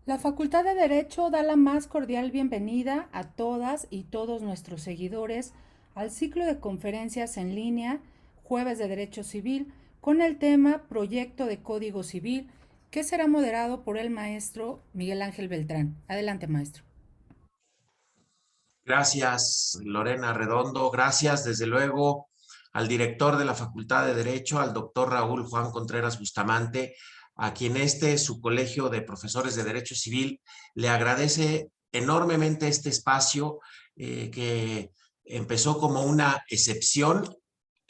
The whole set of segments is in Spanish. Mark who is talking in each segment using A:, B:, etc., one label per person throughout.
A: La Facultad de Derecho da la más cordial bienvenida a todas y todos nuestros seguidores al ciclo de conferencias en línea Jueves de Derecho Civil con el tema Proyecto de Código Civil, que será moderado por el maestro Miguel Ángel Beltrán. Adelante, maestro.
B: Gracias, Lorena Redondo. Gracias, desde luego, al director de la Facultad de Derecho, al doctor Raúl Juan Contreras Bustamante, a quien su colegio de profesores de Derecho Civil, le agradece enormemente este espacio que empezó como una excepción.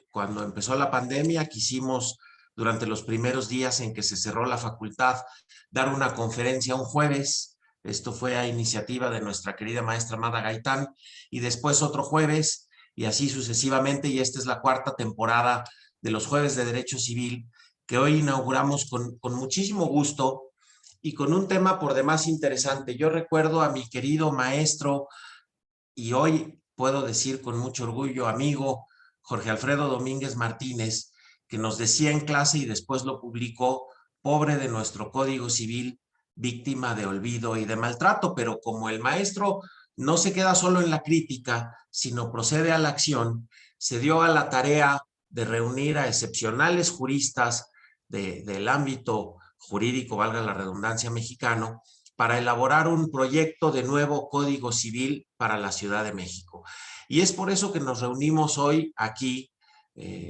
B: Cuando empezó la pandemia, quisimos, durante los primeros días en que se cerró la facultad, dar una conferencia un jueves. Esto fue a iniciativa de nuestra querida maestra Amada Gaitán, y después otro jueves, y así sucesivamente, y esta es la cuarta temporada de los Jueves de Derecho Civil, que hoy inauguramos con muchísimo gusto y con un tema por demás interesante. Yo recuerdo a mi querido maestro, y hoy puedo decir con mucho orgullo, amigo Jorge Alfredo Domínguez Martínez, que nos decía en clase y después lo publicó: pobre de nuestro Código Civil, víctima de olvido y de maltrato. Pero como el maestro no se queda solo en la crítica, sino procede a la acción, se dio a la tarea de reunir a excepcionales juristas del ámbito jurídico, valga la redundancia, mexicano, para elaborar un proyecto de nuevo Código Civil para la Ciudad de México. Y es por eso que nos reunimos hoy aquí,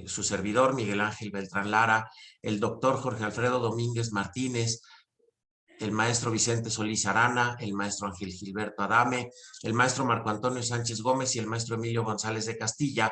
B: su servidor Miguel Ángel Beltrán Lara, el doctor Jorge Alfredo Domínguez Martínez, el maestro Vicente Solís Arana, el maestro Ángel Gilberto Adame, el maestro Marco Antonio Sánchez Gómez y el maestro Emilio González de Castilla,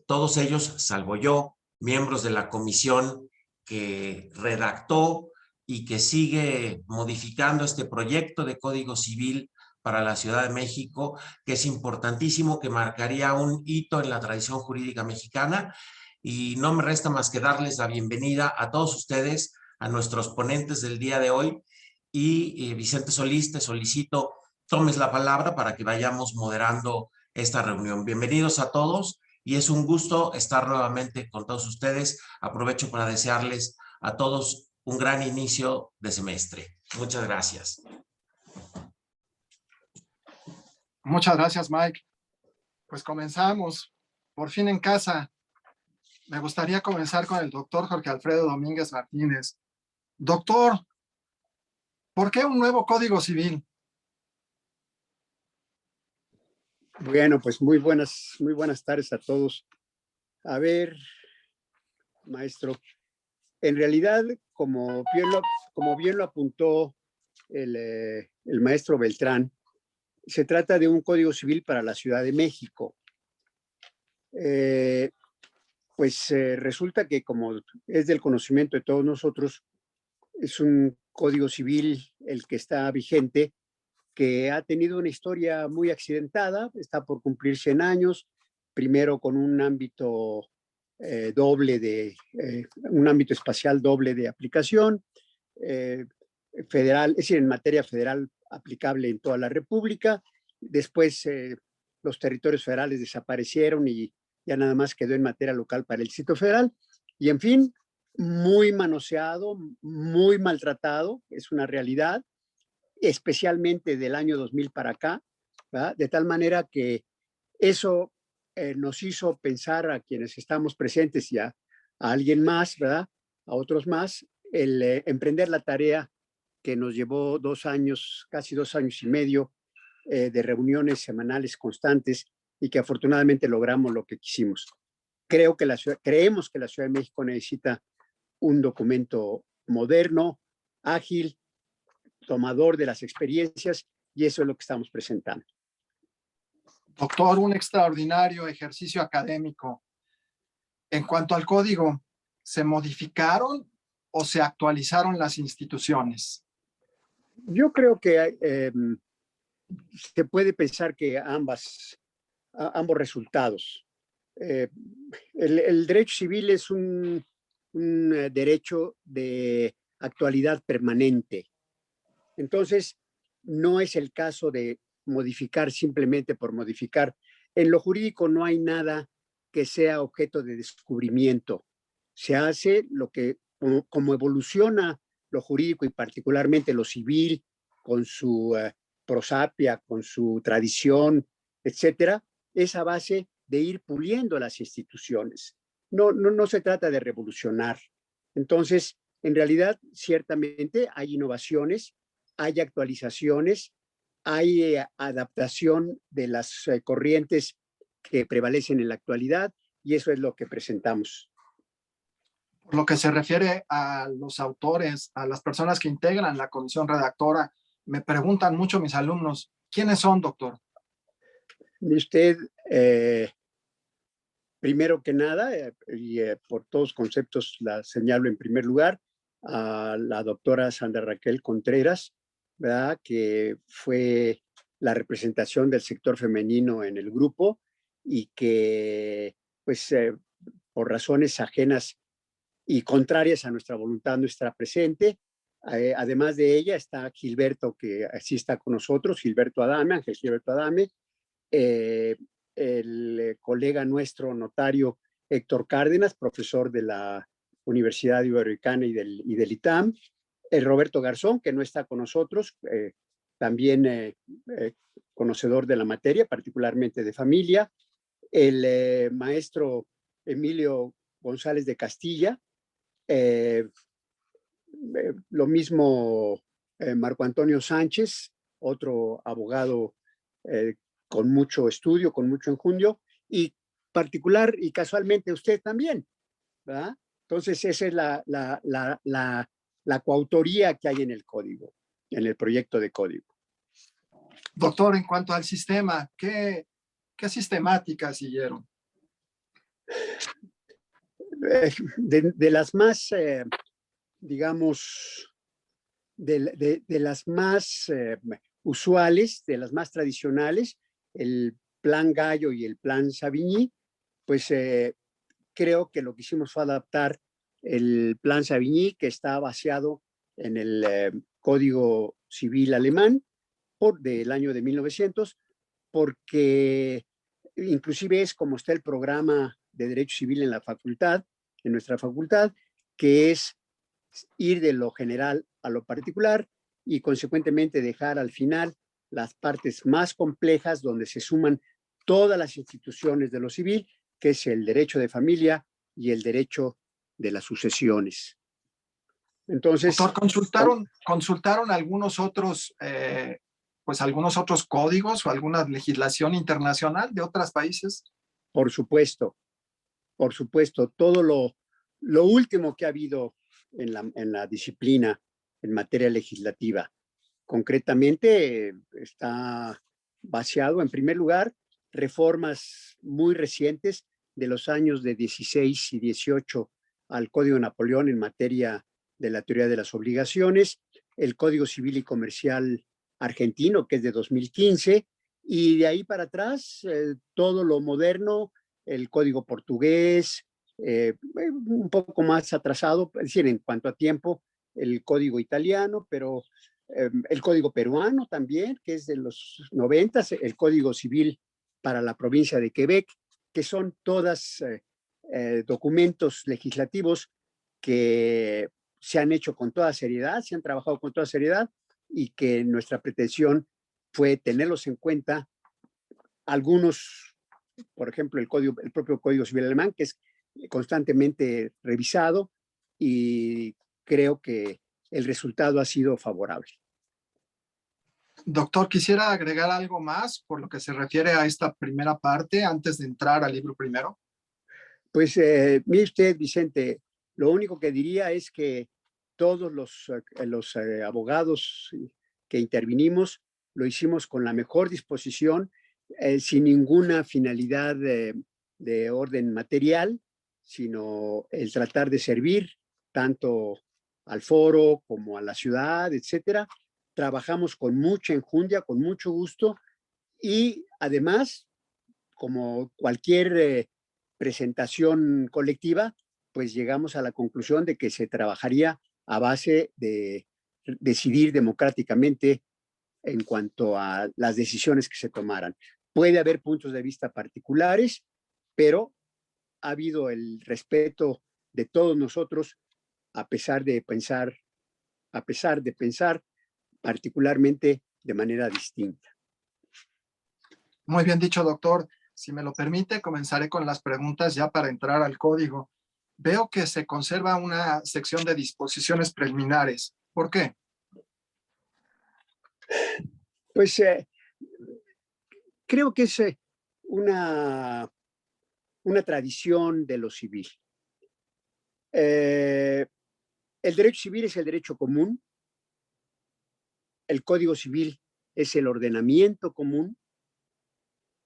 B: todos ellos, salvo yo, miembros de la comisión que redactó y que sigue modificando este proyecto de Código Civil para la Ciudad de México, que es importantísimo, que marcaría un hito en la tradición jurídica mexicana. Y no me resta más que darles la bienvenida a todos ustedes, a nuestros ponentes del día de hoy. Y Vicente Solís, te solicito tomes la palabra para que vayamos moderando esta reunión. Bienvenidos a todos y es un gusto estar nuevamente con todos ustedes. Aprovecho para desearles a todos un gran inicio de semestre. Muchas gracias.
C: Muchas gracias, Mike. Pues comenzamos, por fin en casa. Me gustaría comenzar con el doctor Jorge Alfredo Domínguez Martínez. Doctor, ¿por qué un nuevo Código Civil?
D: Bueno, pues muy buenas tardes a todos. A ver, maestro, en realidad, como bien lo apuntó el maestro Beltrán, se trata de un Código Civil para la Ciudad de México. Resulta que, como es del conocimiento de todos nosotros, es un Código Civil el que está vigente, que ha tenido una historia muy accidentada, está por cumplir 100 años, primero con un ámbito un ámbito espacial doble de aplicación, federal, es decir, en materia federal aplicable en toda la República. Después los territorios federales desaparecieron y ya nada más quedó en materia local para el Distrito Federal. Y en fin, muy manoseado, muy maltratado, es una realidad, especialmente del año 2000 para acá, ¿verdad? De tal manera que eso nos hizo pensar a quienes estamos presentes y a alguien más, ¿verdad? A otros más, el emprender la tarea que nos llevó 2 años, casi 2 años y medio de reuniones semanales constantes y que afortunadamente logramos lo que quisimos. Creemos que la Ciudad de México necesita un documento moderno, ágil, tomador de las experiencias, y eso es lo que estamos presentando.
C: Doctor, un extraordinario ejercicio académico. En cuanto al código, ¿se modificaron o se actualizaron las instituciones?
D: Yo creo que se puede pensar que ambos resultados. El derecho civil es un derecho de actualidad permanente. Entonces, no es el caso de modificar simplemente por modificar. En lo jurídico no hay nada que sea objeto de descubrimiento. Se hace lo que, como evoluciona lo jurídico y particularmente lo civil, con su prosapia, con su tradición, etcétera, es a base de ir puliendo las instituciones. No se trata de revolucionar. Entonces, en realidad, ciertamente hay innovaciones, hay actualizaciones, hay adaptación de las corrientes que prevalecen en la actualidad y eso es lo que presentamos.
C: Por lo que se refiere a los autores, a las personas que integran la comisión redactora, me preguntan mucho mis alumnos, ¿quiénes son, doctor?
D: Usted, primero que nada, y por todos conceptos la señalo en primer lugar, a la doctora Sandra Raquel Contreras, ¿verdad? Que fue la representación del sector femenino en el grupo y que, pues, por razones ajenas y contrarias a nuestra voluntad, no está presente. Además de ella está Gilberto, que así está con nosotros, Gilberto Adame, Ángel Gilberto Adame, el colega nuestro notario Héctor Cárdenas, profesor de la Universidad Iberoamericana y del ITAM, el Roberto Garzón, que no está con nosotros, también conocedor de la materia, particularmente de familia, el maestro Emilio González de Castilla, lo mismo Marco Antonio Sánchez, otro abogado con mucho estudio, con mucho enjundio, y particular y casualmente usted también, ¿verdad? Entonces esa es la coautoría que hay en el código, en el proyecto de código.
C: Doctor, en cuanto al sistema, ¿qué sistemática siguieron?
D: De las más, digamos, de las más usuales, de las más tradicionales, el plan Gallo y el plan Savigny, pues creo que lo que hicimos fue adaptar el plan Savigny, que está basado en el Código Civil alemán del año de 1900, porque inclusive es como está el programa de Derecho Civil en la facultad, en nuestra facultad, que es ir de lo general a lo particular y consecuentemente dejar al final las partes más complejas donde se suman todas las instituciones de lo civil, que es el derecho de familia y el derecho de las sucesiones. Entonces,
C: doctor, ¿consultaron algunos otros, algunos otros códigos o alguna legislación internacional de otros países?
D: Por supuesto, todo lo último que ha habido en la disciplina en materia legislativa. Concretamente, está vaciado, en primer lugar, reformas muy recientes de los años de 16 y 18 al Código de Napoleón en materia de la teoría de las obligaciones, el Código Civil y Comercial argentino, que es de 2015, y de ahí para atrás, todo lo moderno, el Código portugués, un poco más atrasado, es decir, en cuanto a tiempo, el Código italiano, pero el Código peruano también, que es de los 90, el Código Civil para la provincia de Quebec, que son todas documentos legislativos que se han hecho con toda seriedad, se han trabajado con toda seriedad y que nuestra pretensión fue tenerlos en cuenta. Algunos, por ejemplo, el propio Código Civil alemán, que es constantemente revisado y creo que el resultado ha sido favorable.
C: Doctor, quisiera agregar algo más por lo que se refiere a esta primera parte antes de entrar al libro primero.
D: Pues mire usted, Vicente, lo único que diría es que todos los abogados que intervinimos lo hicimos con la mejor disposición, sin ninguna finalidad de orden material, sino el tratar de servir tanto al foro como a la ciudad, etcétera. Trabajamos con mucha enjundia, con mucho gusto y además, como cualquier presentación colectiva, pues llegamos a la conclusión de que se trabajaría a base de decidir democráticamente en cuanto a las decisiones que se tomaran. Puede haber puntos de vista particulares, pero ha habido el respeto de todos nosotros, a pesar de pensar particularmente de manera distinta.
C: Muy bien dicho, doctor. Si me lo permite, comenzaré con las preguntas ya para entrar al código. Veo que se conserva una sección de disposiciones preliminares. ¿Por qué?
D: Pues creo que es una tradición de lo civil. El derecho civil es el derecho común, el Código Civil es el ordenamiento común.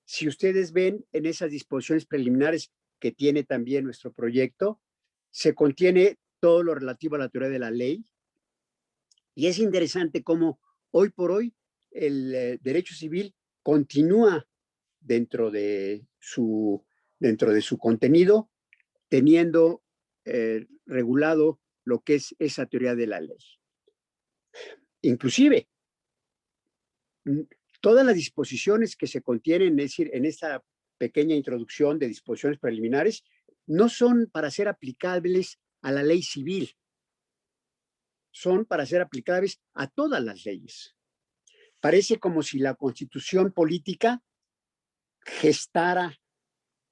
D: Si ustedes ven en esas disposiciones preliminares que tiene también nuestro proyecto, se contiene todo lo relativo a la teoría de la ley. Y es interesante cómo hoy por hoy el derecho civil continúa dentro de su contenido, teniendo regulado lo que es esa teoría de la ley. Inclusive, todas las disposiciones que se contienen, es decir, en esta pequeña introducción de disposiciones preliminares, no son para ser aplicables a la ley civil, son para ser aplicables a todas las leyes. Parece como si la Constitución política gestara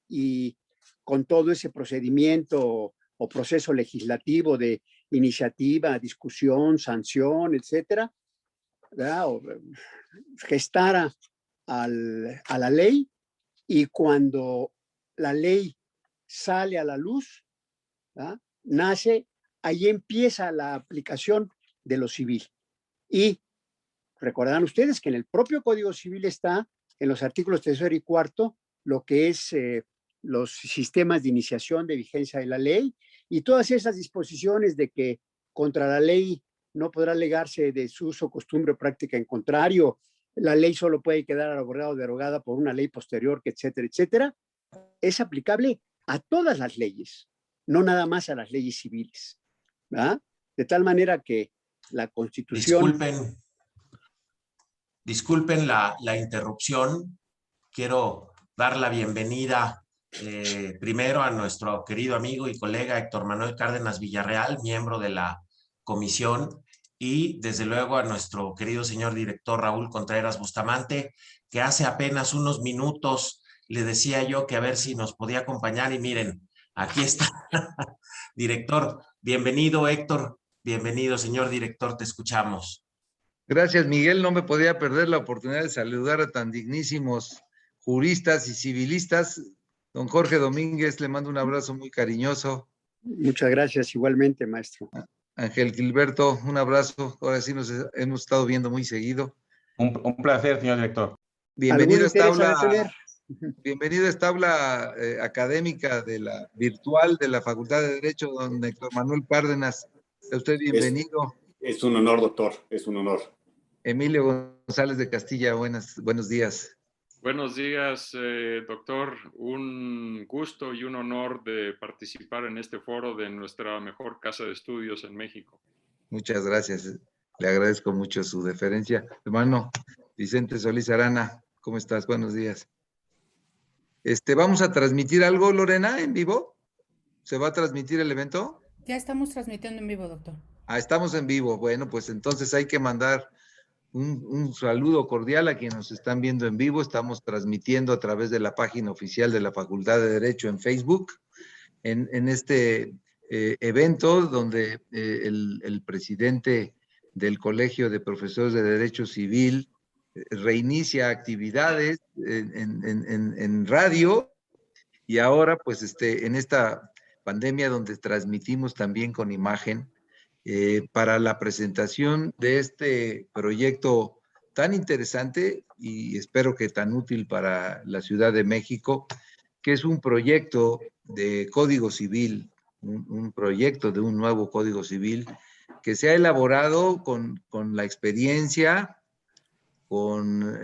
D: y con todo ese procedimiento o proceso legislativo de iniciativa, discusión, sanción, etcétera, ¿verdad? O gestara a la ley, y cuando la ley sale a la luz, ¿verdad? Nace, ahí empieza la aplicación de lo civil. Y recordarán ustedes que en el propio Código Civil está, en los artículos 3 y 4, lo que es los sistemas de iniciación de vigencia de la ley, y todas esas disposiciones de que contra la ley no podrá alegarse de su uso, costumbre o práctica en contrario, la ley solo puede quedar abrogada o derogada por una ley posterior, etcétera, etcétera, es aplicable a todas las leyes, no nada más a las leyes civiles, ¿verdad? De tal manera que la Constitución...
B: Disculpen la interrupción. Quiero dar la bienvenida primero a nuestro querido amigo y colega Héctor Manuel Cárdenas Villarreal, miembro de la comisión, y desde luego a nuestro querido señor director Raúl Contreras Bustamante, que hace apenas unos minutos le decía yo que a ver si nos podía acompañar, y miren, aquí está. Director, bienvenido Héctor, bienvenido señor director, te escuchamos.
E: Gracias, Miguel. No me podía perder la oportunidad de saludar a tan dignísimos juristas y civilistas. Don Jorge Domínguez, le mando un abrazo muy cariñoso.
D: Muchas gracias, igualmente, maestro.
E: Ángel Gilberto, un abrazo. Ahora sí nos hemos estado viendo muy seguido.
F: Un placer, señor director.
E: Bienvenido a esta aula académica de la virtual de la Facultad de Derecho, don Héctor Manuel Cárdenas. A usted bienvenido.
G: Es un honor, doctor, es un honor.
E: Emilio González de Castilla, buenos días.
H: Buenos días, doctor. Un gusto y un honor de participar en este foro de nuestra mejor casa de estudios en México.
E: Muchas gracias. Le agradezco mucho su deferencia. Hermano Vicente Solís Arana, ¿cómo estás? Buenos días. ¿Vamos a transmitir algo, Lorena, en vivo? ¿Se va a transmitir el evento?
A: Ya estamos transmitiendo en vivo, doctor.
E: Estamos en vivo. Bueno, pues entonces hay que mandar un saludo cordial a quienes nos están viendo en vivo. Estamos transmitiendo a través de la página oficial de la Facultad de Derecho en Facebook, en este evento donde el presidente del Colegio de Profesores de Derecho Civil reinicia actividades en radio, y ahora pues en esta pandemia donde transmitimos también con imagen, para la presentación de este proyecto tan interesante y espero que tan útil para la Ciudad de México, que es un proyecto de Código Civil, un proyecto de un nuevo Código Civil que se ha elaborado con la experiencia, con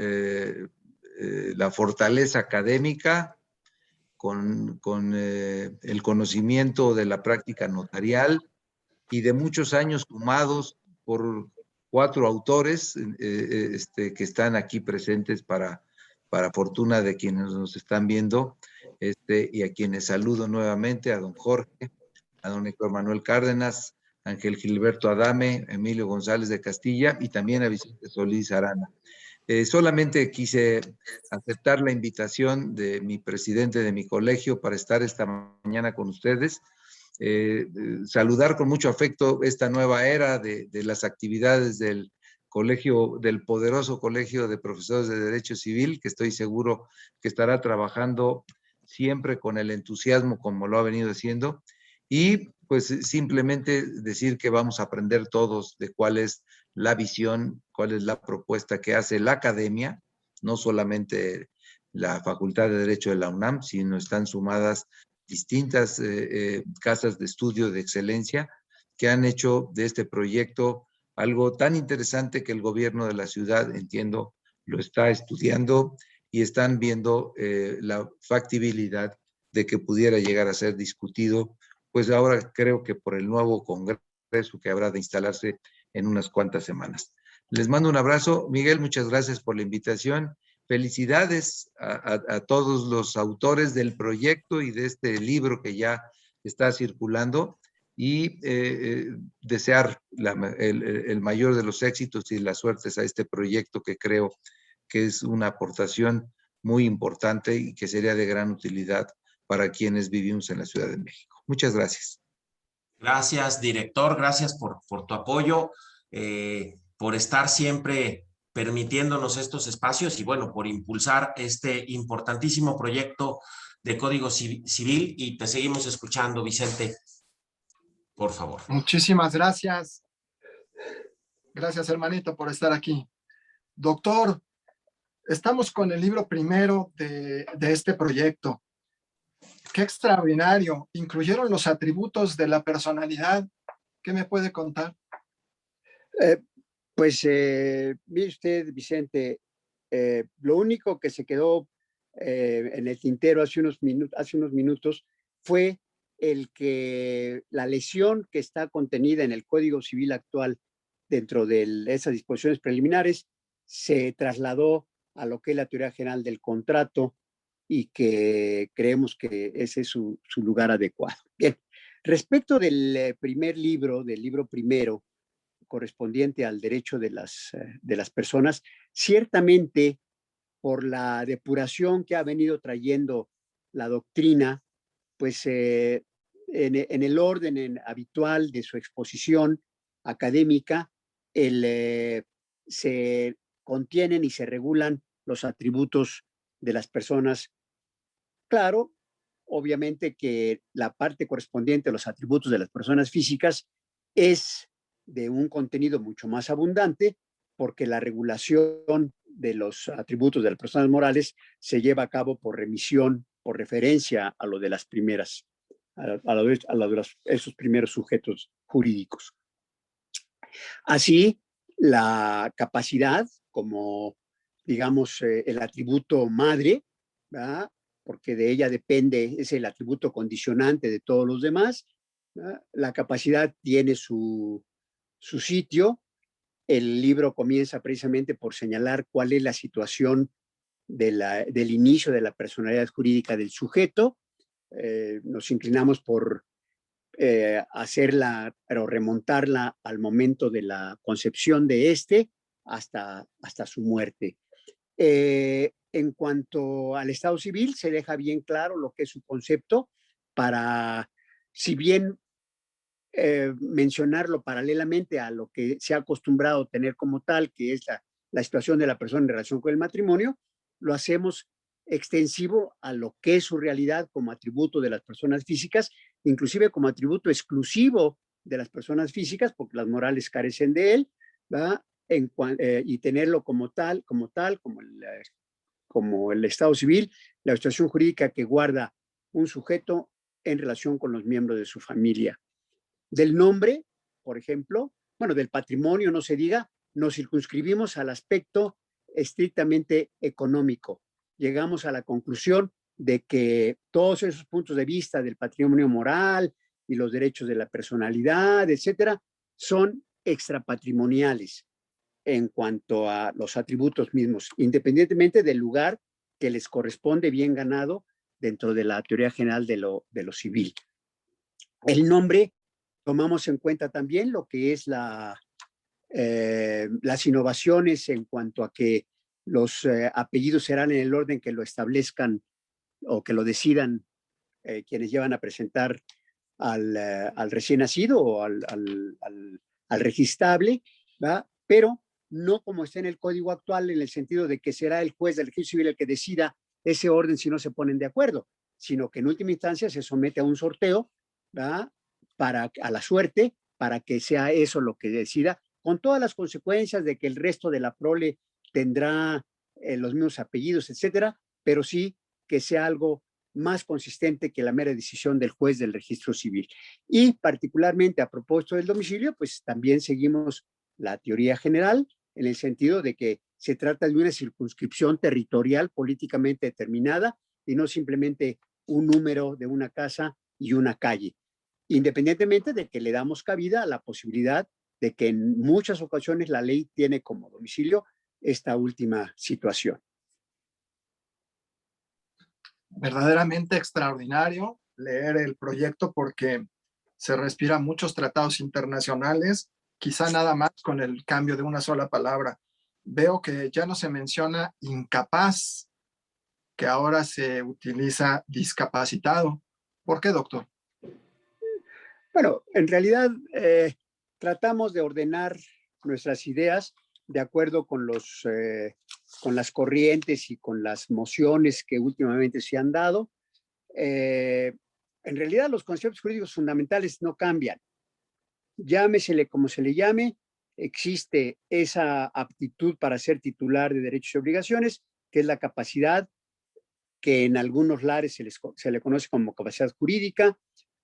E: la fortaleza académica, con el conocimiento de la práctica notarial y de muchos años sumados por 4 autores que están aquí presentes para fortuna de quienes nos están viendo, y a quienes saludo nuevamente, a don Jorge, a don Héctor Manuel Cárdenas, Ángel Gilberto Adame, Emilio González de Castilla y también a Vicente Solís Arana. Solamente quise aceptar la invitación de mi presidente de mi colegio para estar esta mañana con ustedes. Saludar con mucho afecto esta nueva era de las actividades del colegio, del poderoso Colegio de Profesores de Derecho Civil, que estoy seguro que estará trabajando siempre con el entusiasmo como lo ha venido haciendo. Y pues simplemente decir que vamos a aprender todos de cuál es la visión, cuál es la propuesta que hace la academia, no solamente la Facultad de Derecho de la UNAM, sino están sumadas distintas casas de estudio de excelencia que han hecho de este proyecto algo tan interesante que el gobierno de la ciudad, entiendo, lo está estudiando y están viendo la factibilidad de que pudiera llegar a ser discutido, pues ahora creo que por el nuevo congreso que habrá de instalarse en unas cuantas semanas. Les mando un abrazo. Miguel, muchas gracias por la invitación. Felicidades a todos los autores del proyecto y de este libro que ya está circulando y desear el mayor de los éxitos y las suertes a este proyecto que creo que es una aportación muy importante y que sería de gran utilidad para quienes vivimos en la Ciudad de México. Muchas gracias.
B: Gracias, director. Gracias por tu apoyo, por estar siempre permitiéndonos estos espacios y bueno, por impulsar este importantísimo proyecto de Código Civil. Y te seguimos escuchando, Vicente, por favor.
C: Muchísimas gracias. Gracias, hermanito, por estar aquí. Doctor, estamos con el libro primero de este proyecto. ¡Qué extraordinario! Incluyeron los atributos de la personalidad. ¿Qué me puede contar?
D: Mire usted, Vicente, lo único que se quedó en el tintero hace unos minutos fue el que la lesión que está contenida en el Código Civil actual dentro de esas disposiciones preliminares se trasladó a lo que es la teoría general del contrato y que creemos que ese es su lugar adecuado. Bien, respecto del primer libro, del libro primero, correspondiente al derecho de las personas, ciertamente por la depuración que ha venido trayendo la doctrina, pues en el orden habitual de su exposición académica, se contienen y se regulan los atributos de las personas. Claro, obviamente que la parte correspondiente a los atributos de las personas físicas es de un contenido mucho más abundante, porque la regulación de los atributos de las personas morales se lleva a cabo por remisión, por referencia a lo de las primeras, esos primeros sujetos jurídicos. Así, la capacidad como, digamos, el atributo madre, ¿verdad?, porque de ella depende, es el atributo condicionante de todos los demás, ¿verdad? La capacidad tiene su sitio. El libro comienza precisamente por señalar cuál es la situación del inicio de la personalidad jurídica del sujeto. Nos inclinamos por hacerla, pero remontarla al momento de la concepción de hasta su muerte. En cuanto al Estado civil, se deja bien claro lo que es su concepto para, si bien mencionarlo paralelamente a lo que se ha acostumbrado a tener como tal, que es la situación de la persona en relación con el matrimonio, lo hacemos extensivo a lo que es su realidad como atributo de las personas físicas, inclusive como atributo exclusivo de las personas físicas, porque las morales carecen de él, ¿verdad? Y tenerlo como el Estado civil, la situación jurídica que guarda un sujeto en relación con los miembros de su familia. Del nombre, por ejemplo, bueno, del patrimonio no se diga, nos circunscribimos al aspecto estrictamente económico. Llegamos a la conclusión de que todos esos puntos de vista del patrimonio moral y los derechos de la personalidad, etcétera, son extrapatrimoniales en cuanto a los atributos mismos, independientemente del lugar que les corresponde bien ganado dentro de la teoría general de lo civil. El nombre, tomamos en cuenta también lo que es las innovaciones en cuanto a que los apellidos serán en el orden que lo establezcan o que lo decidan quienes llevan a presentar al recién nacido o al registrable, ¿va? Pero no como está en el código actual, en el sentido de que será el juez del registro civil el que decida ese orden si no se ponen de acuerdo, sino que en última instancia se somete a un sorteo, ¿va? A la suerte, para que sea eso lo que decida, con todas las consecuencias de que el resto de la prole tendrá los mismos apellidos, etcétera, pero sí que sea algo más consistente que la mera decisión del juez del registro civil. Y particularmente a propósito del domicilio, pues también seguimos la teoría general en el sentido de que se trata de una circunscripción territorial políticamente determinada y no simplemente un número de una casa y una calle, independientemente de que le damos cabida a la posibilidad de que en muchas ocasiones la ley tiene como domicilio esta última situación.
C: Verdaderamente extraordinario leer el proyecto porque se respira muchos tratados internacionales, quizá nada más con el cambio de una sola palabra. Veo que ya no se menciona incapaz, que ahora se utiliza discapacitado. ¿Por qué, doctor?
D: Bueno, en realidad tratamos de ordenar nuestras ideas de acuerdo con las corrientes y con las mociones que últimamente se han dado. En realidad los conceptos jurídicos fundamentales no cambian. Llámesele como se le llame, existe esa aptitud para ser titular de derechos y obligaciones, que es la capacidad que en algunos lares se le conoce como capacidad jurídica,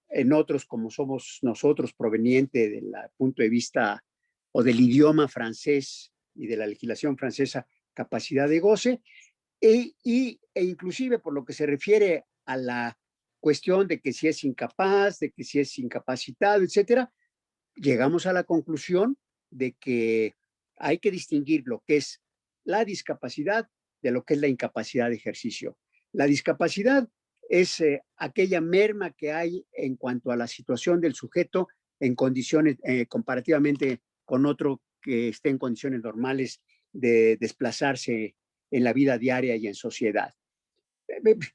D: en otros, como somos nosotros, proveniente del punto de vista o del idioma francés y de la legislación francesa, capacidad de goce, e inclusive por lo que se refiere a la cuestión de que si es incapaz, de que si es incapacitado, etcétera, llegamos a la conclusión de que hay que distinguir lo que es la discapacidad de lo que es la incapacidad de ejercicio. La discapacidad es aquella merma que hay en cuanto a la situación del sujeto en condiciones comparativamente con otro que esté en condiciones normales de desplazarse en la vida diaria y en sociedad.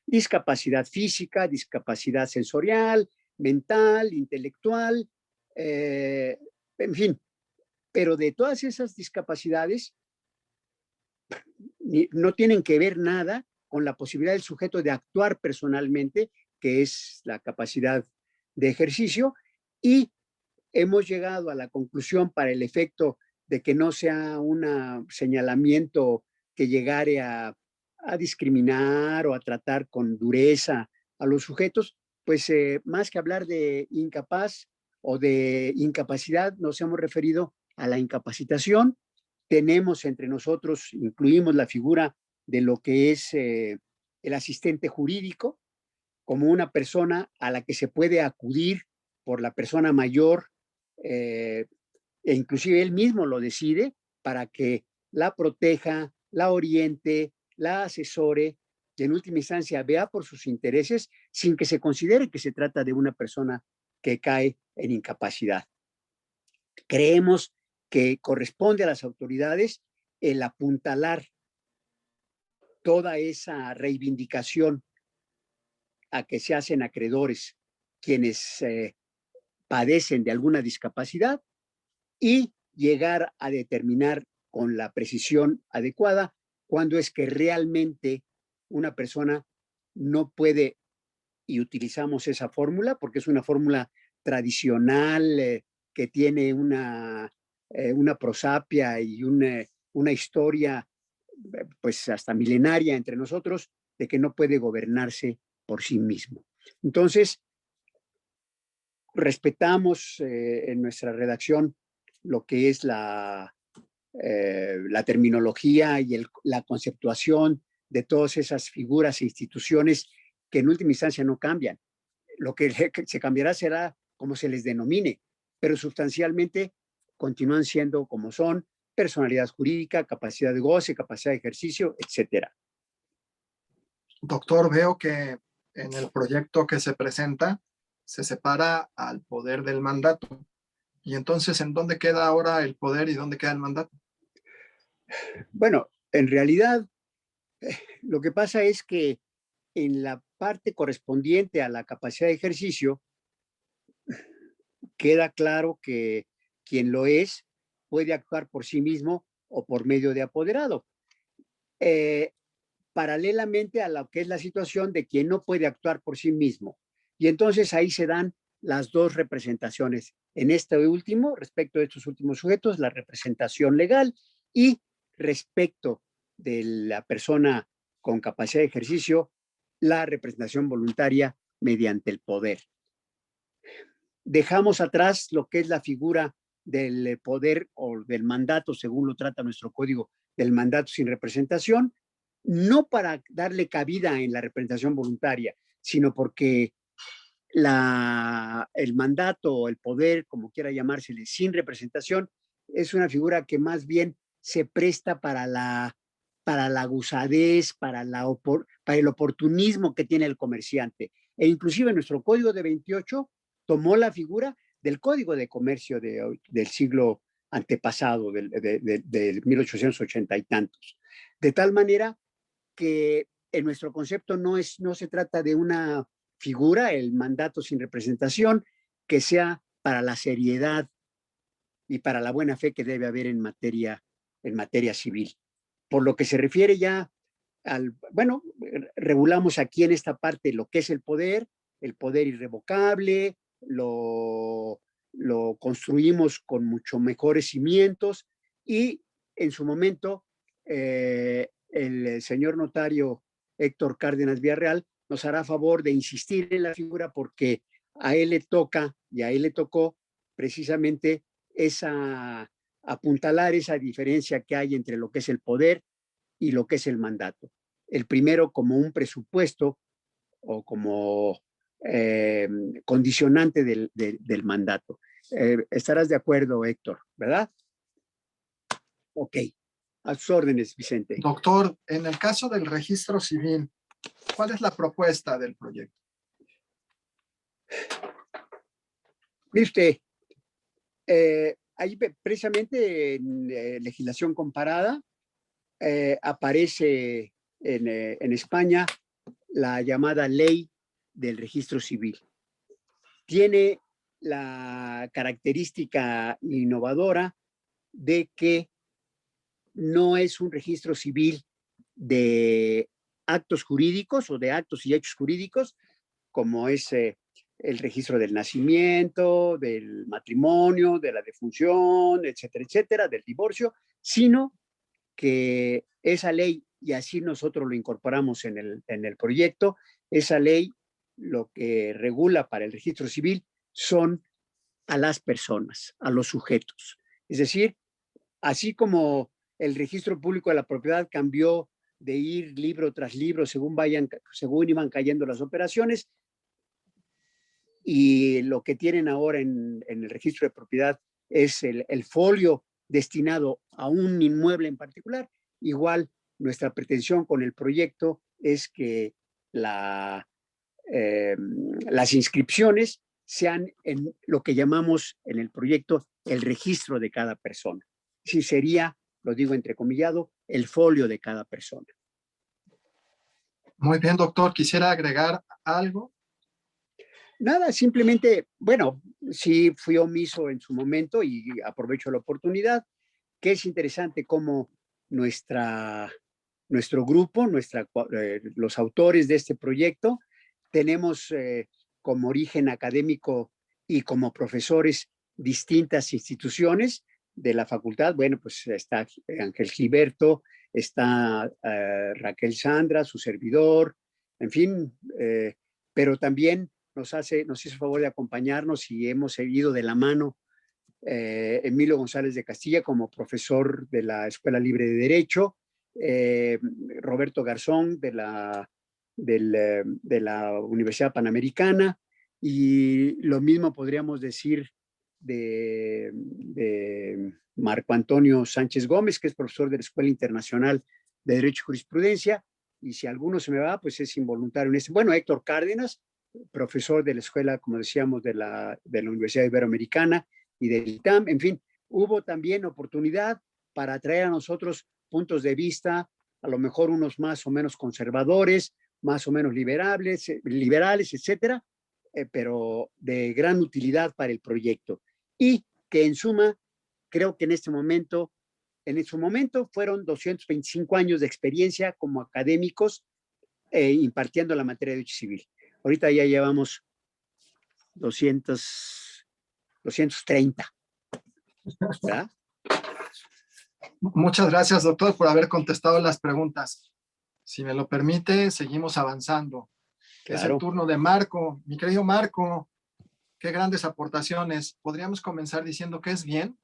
D: Discapacidad física, discapacidad sensorial, mental, intelectual, en fin. Pero de todas esas discapacidades no tienen que ver nada con la posibilidad del sujeto de actuar personalmente, que es la capacidad de ejercicio, y hemos llegado a la conclusión, para el efecto de que no sea un señalamiento que llegare a discriminar o a tratar con dureza a los sujetos, pues más que hablar de incapaz o de incapacidad, nos hemos referido a la incapacitación. Tenemos entre nosotros, incluimos la figura de lo que es el asistente jurídico, como una persona a la que se puede acudir por la persona mayor, e inclusive él mismo lo decide, para que la proteja, la oriente, la asesore y en última instancia vea por sus intereses sin que se considere que se trata de una persona que cae en incapacidad. Creemos que corresponde a las autoridades el apuntalar toda esa reivindicación a que se hacen acreedores quienes padecen de alguna discapacidad y llegar a determinar con la precisión adecuada cuando es que realmente una persona no puede, y utilizamos esa fórmula porque es una fórmula tradicional que tiene una prosapia y una historia pues hasta milenaria entre nosotros, de que no puede gobernarse por sí mismo. Entonces, respetamos en nuestra redacción lo que es la terminología y la conceptuación de todas esas figuras e instituciones que en última instancia no cambian. Lo que se cambiará será como se les denomine, pero sustancialmente continúan siendo como son: personalidad jurídica, capacidad de goce, capacidad de ejercicio, etcétera.
C: Doctor, veo que en el proyecto que se presenta se separa al poder del mandato. Y entonces, ¿en dónde queda ahora el poder y dónde queda el mandato?
D: Bueno, en realidad, lo que pasa es que en la parte correspondiente a la capacidad de ejercicio, queda claro que quien lo es puede actuar por sí mismo o por medio de apoderado. Eh, Paralelamente a lo que es la situación de quien no puede actuar por sí mismo. Y entonces ahí se dan las dos representaciones. En este último, respecto de estos últimos sujetos, la representación legal, y respecto de la persona con capacidad de ejercicio, la representación voluntaria mediante el poder. Dejamos atrás lo que es la figura del poder o del mandato, según lo trata nuestro código, del mandato sin representación, no para darle cabida en la representación voluntaria, sino porque el mandato o el poder, como quiera llamársele, sin representación, es una figura que más bien se presta para la aguzadez, para el oportunismo que tiene el comerciante. E inclusive nuestro código de 28 tomó la figura del Código de Comercio del siglo antepasado, de 1880 y tantos. De tal manera que en nuestro concepto no se trata de una figura, el mandato sin representación, que sea para la seriedad y para la buena fe que debe haber en materia civil. Por lo que se refiere ya bueno, regulamos aquí en esta parte lo que es el poder irrevocable, lo construimos con mucho mejores cimientos, y en su momento el señor notario Héctor Cárdenas Villarreal nos hará favor de insistir en la figura, porque a él le toca y a él le tocó precisamente apuntalar esa diferencia que hay entre lo que es el poder y lo que es el mandato. El primero como un presupuesto o como condicionante del mandato. Estarás de acuerdo, Héctor, ¿verdad? Ok. A sus órdenes, Vicente.
C: Doctor, en el caso del registro civil, ¿cuál es la propuesta del proyecto?
D: Mire usted, ahí precisamente en legislación comparada aparece en España la llamada ley del registro civil. Tiene la característica innovadora de que no es un registro civil de actos jurídicos o de actos y hechos jurídicos, como es el registro del nacimiento, del matrimonio, de la defunción, etcétera, etcétera, del divorcio, sino que esa ley, y así nosotros lo incorporamos en el proyecto, esa ley lo que regula para el registro civil son a las personas, a los sujetos. Es decir, así como el registro público de la propiedad cambió de ir libro tras libro según iban cayendo las operaciones, y lo que tienen ahora en el registro de propiedad es el folio destinado a un inmueble en particular. Igual, nuestra pretensión con el proyecto es que las inscripciones sean en lo que llamamos en el proyecto el registro de cada persona. Sí, sería, lo digo entrecomillado, el folio de cada persona.
C: Muy bien, doctor. ¿Quisiera agregar algo?
D: Nada, simplemente, bueno, sí fui omiso en su momento y aprovecho la oportunidad, que es interesante cómo nuestro grupo, los autores de este proyecto, tenemos como origen académico y como profesores distintas instituciones de la facultad. Bueno, pues está Ángel Gilberto, está Raquel Sandra, su servidor, en fin, pero también nos hizo favor de acompañarnos y hemos seguido de la mano Emilio González de Castilla como profesor de la Escuela Libre de Derecho, Roberto Garzón de la Universidad Panamericana, y lo mismo podríamos decir de Marco Antonio Sánchez Gómez, que es profesor de la Escuela Internacional de Derecho y Jurisprudencia, y si alguno se me va, pues es involuntario. Bueno, Héctor Cárdenas, profesor de la escuela, como decíamos, de la Universidad Iberoamericana y del ITAM, en fin, hubo también oportunidad para traer a nosotros puntos de vista, a lo mejor unos más o menos conservadores, más o menos liberales, etcétera, pero de gran utilidad para el proyecto. Y que en suma, creo que en su momento fueron 225 años de experiencia como académicos impartiendo la materia de derecho civil. Ahorita ya llevamos 230, ¿verdad?
C: Muchas gracias, doctor, por haber contestado las preguntas. Si me lo permite, seguimos avanzando. Es el
D: Claro.
C: turno de Marco. Mi querido Marco, qué grandes aportaciones. ¿Podríamos comenzar diciendo qué es bien?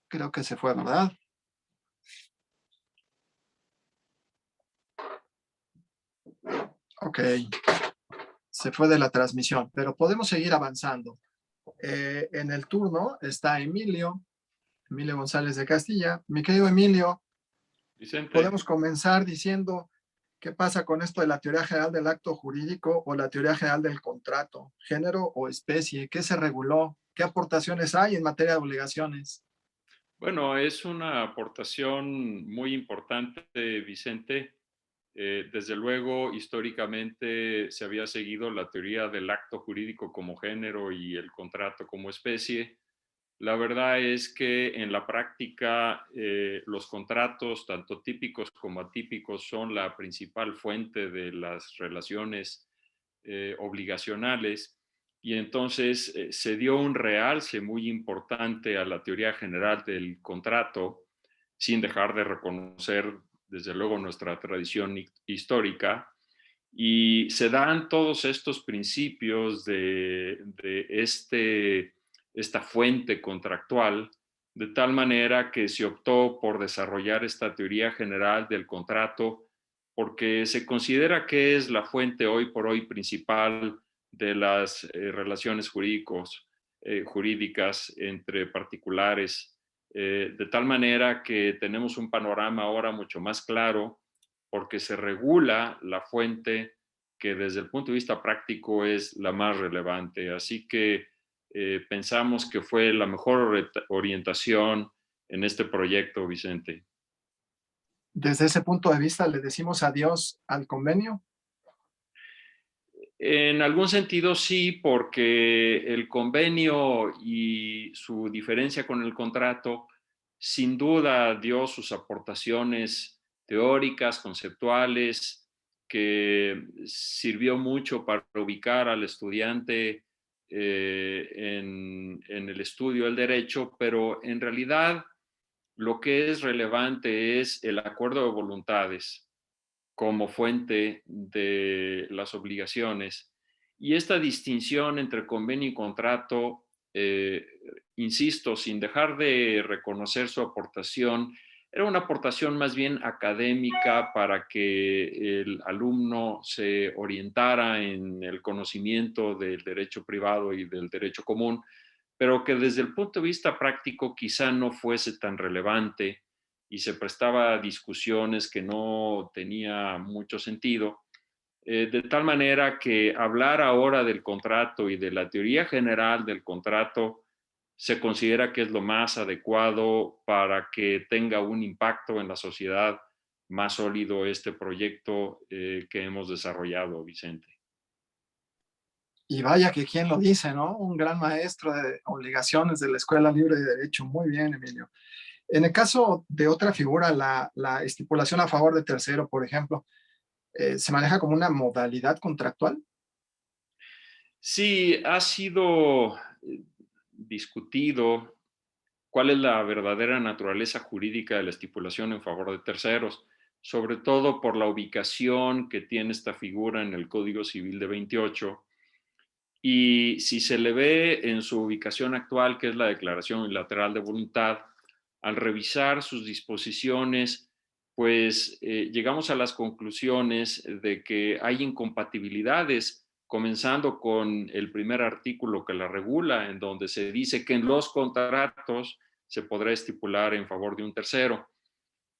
C: Creo que se fue, ¿verdad? Ok, se fue de la transmisión, pero podemos seguir avanzando. En el turno está Emilio González de Castilla. Mi querido Emilio,
H: Vicente.
C: podemos comenzar diciendo qué pasa con esto de la teoría general del acto jurídico o la teoría general del contrato, género o especie, qué se reguló, qué aportaciones hay en materia de obligaciones.
H: Bueno, es una aportación muy importante, Vicente. Desde luego, históricamente se había seguido la teoría del acto jurídico como género y el contrato como especie. La verdad es que en la práctica los contratos, tanto típicos como atípicos, son la principal fuente de las relaciones obligacionales, y entonces se dio un realce muy importante a la teoría general del contrato, sin dejar de reconocer, desde luego, nuestra tradición histórica. Y se dan todos estos principios de esta fuente contractual, de tal manera que se optó por desarrollar esta teoría general del contrato, porque se considera que es la fuente hoy por hoy principal de las relaciones jurídicas entre particulares, de tal manera que tenemos un panorama ahora mucho más claro, porque se regula la fuente que desde el punto de vista práctico es la más relevante. Así que pensamos que fue la mejor orientación en este proyecto, Vicente.
C: Desde ese punto de vista, ¿le decimos adiós al convenio?
H: En algún sentido sí, porque el convenio y su diferencia con el contrato sin duda dio sus aportaciones teóricas, conceptuales, que sirvió mucho para ubicar al estudiante en el estudio del derecho, pero en realidad lo que es relevante es el acuerdo de voluntades como fuente de las obligaciones. Y esta distinción entre convenio y contrato, insisto, sin dejar de reconocer su aportación, era una aportación más bien académica para que el alumno se orientara en el conocimiento del derecho privado y del derecho común, pero que desde el punto de vista práctico quizá no fuese tan relevante y se prestaba a discusiones que no tenía mucho sentido, de tal manera que hablar ahora del contrato y de la teoría general del contrato se considera que es lo más adecuado para que tenga un impacto en la sociedad más sólido este proyecto que hemos desarrollado, Vicente.
C: Y vaya que quién lo dice, ¿no? Un gran maestro de obligaciones de la Escuela Libre de Derecho. Muy bien, Emilio. En el caso de otra figura, la estipulación a favor de tercero, por ejemplo, ¿se maneja como una modalidad contractual?
H: Sí, ha sido discutido cuál es la verdadera naturaleza jurídica de la estipulación en favor de terceros, sobre todo por la ubicación que tiene esta figura en el Código Civil de 28. Y si se le ve en su ubicación actual, que es la declaración unilateral de voluntad, al revisar sus disposiciones, pues llegamos a las conclusiones de que hay incompatibilidades comenzando con el primer artículo que la regula, en donde se dice que en los contratos se podrá estipular en favor de un tercero.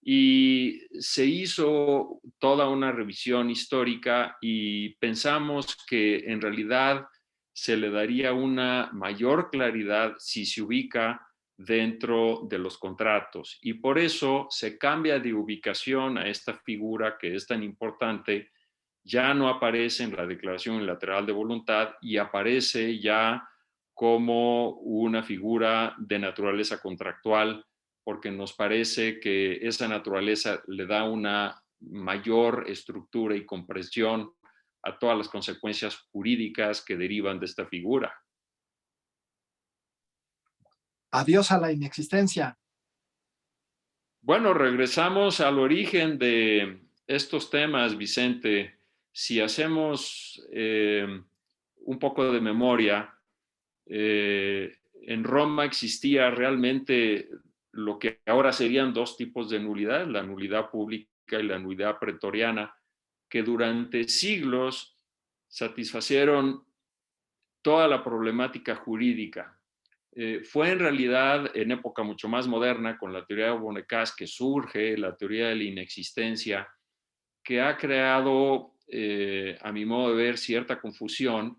H: Y se hizo toda una revisión histórica y pensamos que en realidad se le daría una mayor claridad si se ubica dentro de los contratos. Y por eso se cambia de ubicación a esta figura que es tan importante. Ya no aparece en la declaración unilateral de voluntad y aparece ya como una figura de naturaleza contractual, porque nos parece que esa naturaleza le da una mayor estructura y comprensión a todas las consecuencias jurídicas que derivan de esta figura.
C: Adiós a la inexistencia.
H: Bueno, regresamos al origen de estos temas, Vicente. Si hacemos un poco de memoria, en Roma existía realmente lo que ahora serían dos tipos de nulidad, la nulidad pública y la nulidad pretoriana, que durante siglos satisfacieron toda la problemática jurídica. Fue en realidad en época mucho más moderna, con la teoría de Bonnecas, que surge la teoría de la inexistencia, que ha creado, a mi modo de ver, cierta confusión,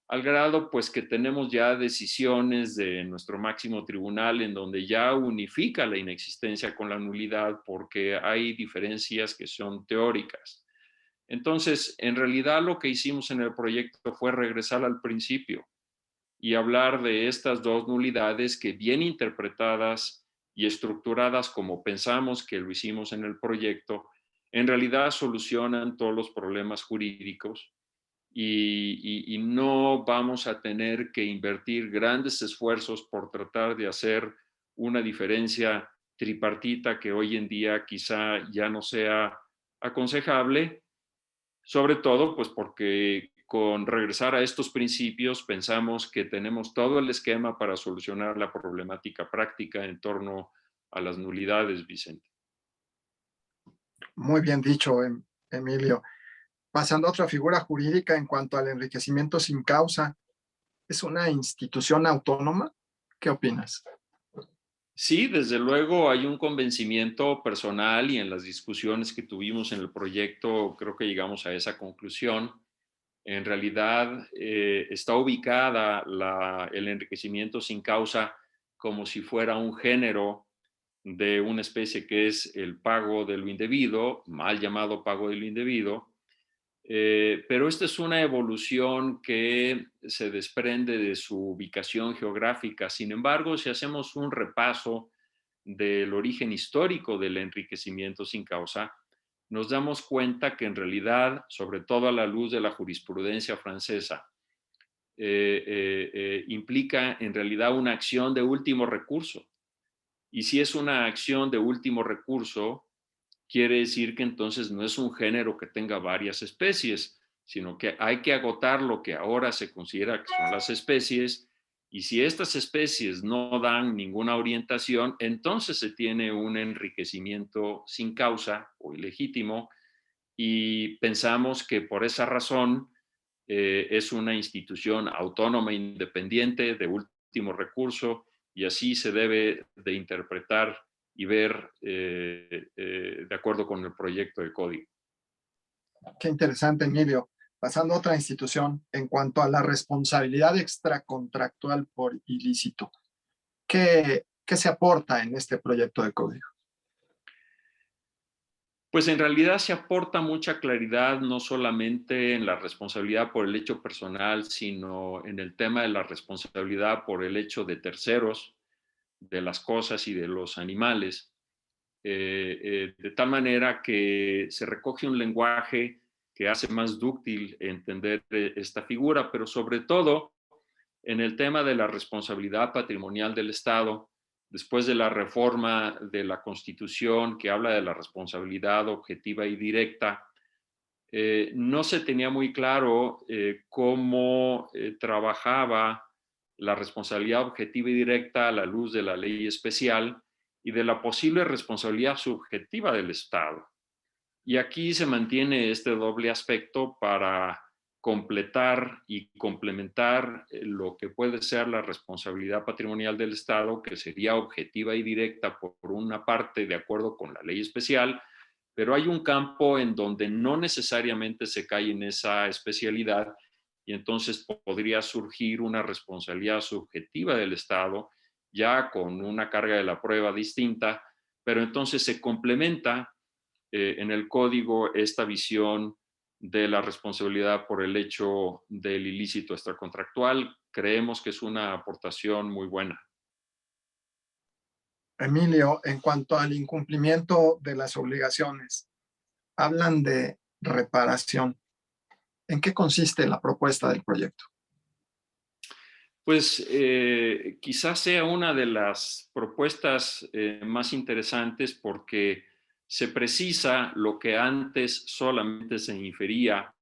H: al grado pues que tenemos ya decisiones de nuestro máximo tribunal en donde ya unifica la inexistencia con la nulidad porque hay diferencias que son teóricas. Entonces, en realidad lo que hicimos en el proyecto fue regresar al principio y hablar de estas dos nulidades que, bien interpretadas y estructuradas como pensamos que lo hicimos en el proyecto, en realidad solucionan todos los problemas jurídicos y no vamos a tener que invertir grandes esfuerzos por tratar de hacer una diferencia tripartita que hoy en día quizá ya no sea aconsejable, sobre todo pues porque con regresar a estos principios pensamos que tenemos todo el esquema para solucionar la problemática práctica en torno a las nulidades, Vicente.
C: Muy bien dicho, Emilio. Pasando a otra figura jurídica en cuanto al enriquecimiento sin causa, ¿es una institución autónoma? ¿Qué opinas?
H: Sí, desde luego hay un convencimiento personal y en las discusiones que tuvimos en el proyecto creo que llegamos a esa conclusión. En realidad está ubicada el enriquecimiento sin causa como si fuera un género de una especie que es el pago de lo indebido, mal llamado pago de lo indebido, pero esta es una evolución que se desprende de su ubicación geográfica. Sin embargo, si hacemos un repaso del origen histórico del enriquecimiento sin causa, nos damos cuenta que en realidad, sobre todo a la luz de la jurisprudencia francesa, implica en realidad una acción de último recurso. Y si es una acción de último recurso, quiere decir que entonces no es un género que tenga varias especies, sino que hay que agotar lo que ahora se considera que son las especies, y si estas especies no dan ninguna orientación, entonces se tiene un enriquecimiento sin causa o ilegítimo, y pensamos que por esa razón es una institución autónoma, independiente, de último recurso, y así se debe de interpretar y ver de acuerdo con el proyecto de código.
C: Qué interesante, Emilio. Pasando a otra institución, en cuanto a la responsabilidad extracontractual por ilícito, ¿qué se aporta en este proyecto de código?
H: Pues en realidad se aporta mucha claridad, no solamente en la responsabilidad por el hecho personal, sino en el tema de la responsabilidad por el hecho de terceros, de las cosas y de los animales, de tal manera que se recoge un lenguaje que hace más dúctil entender esta figura, pero sobre todo en el tema de la responsabilidad patrimonial del Estado, después de la reforma de la Constitución que habla de la responsabilidad objetiva y directa, no se tenía muy claro cómo trabajaba la responsabilidad objetiva y directa a la luz de la ley especial y de la posible responsabilidad subjetiva del Estado. Y aquí se mantiene este doble aspecto para completar y complementar lo que puede ser la responsabilidad patrimonial del Estado, que sería objetiva y directa por una parte de acuerdo con la ley especial, pero hay un campo en donde no necesariamente se cae en esa especialidad y entonces podría surgir una responsabilidad subjetiva del Estado, ya con una carga de la prueba distinta, pero entonces se complementa en el código esta visión de la responsabilidad por el hecho del ilícito extracontractual. Creemos que es una aportación muy buena.
C: Emilio, en cuanto al incumplimiento de las obligaciones, hablan de reparación. ¿En qué consiste la propuesta del proyecto?
H: Pues quizás sea una de las propuestas más interesantes porque se precisa lo que antes solamente se infería,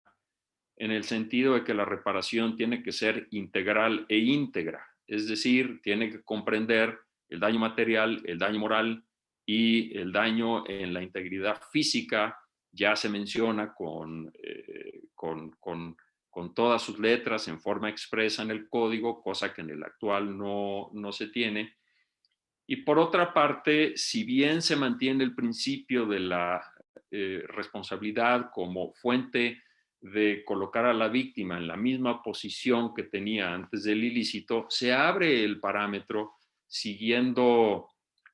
H: en el sentido de que la reparación tiene que ser integral e íntegra, es decir, tiene que comprender el daño material, el daño moral y el daño en la integridad física. Ya se menciona con todas sus letras en forma expresa en el código, cosa que en el actual no se tiene. Y por otra parte, si bien se mantiene el principio de la responsabilidad como fuente de colocar a la víctima en la misma posición que tenía antes del ilícito, se abre el parámetro siguiendo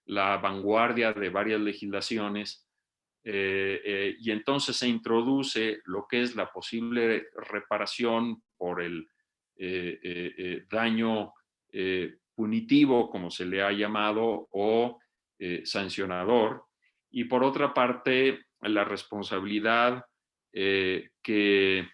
H: la vanguardia de varias legislaciones y entonces se introduce lo que es la posible reparación por el daño punitivo, como se le ha llamado, o sancionador. Y por otra parte, la responsabilidad que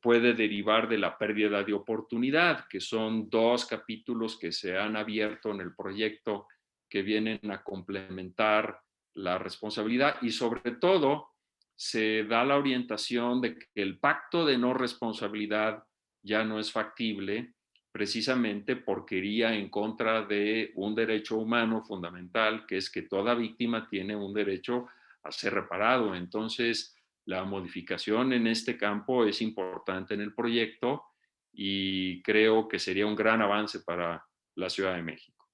H: puede derivar de la pérdida de oportunidad, que son dos capítulos que se han abierto en el proyecto que vienen a complementar la responsabilidad y sobre todo se da la orientación de que el pacto de no responsabilidad ya no es factible precisamente porque iría en contra de un derecho humano fundamental, que es que toda víctima tiene un derecho a ser reparado. Entonces, la modificación en este campo es importante en el proyecto y creo que sería un gran avance para la Ciudad de México.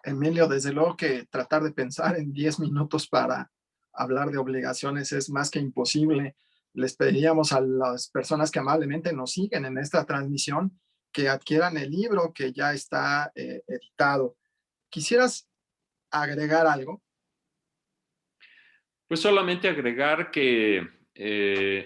C: Emilio, desde luego que tratar de pensar en 10 minutos para hablar de obligaciones es más que imposible. Les pediríamos a las personas que amablemente nos siguen en esta transmisión que adquieran el libro que ya está editado. ¿Quisieras agregar algo?
H: Pues solamente agregar que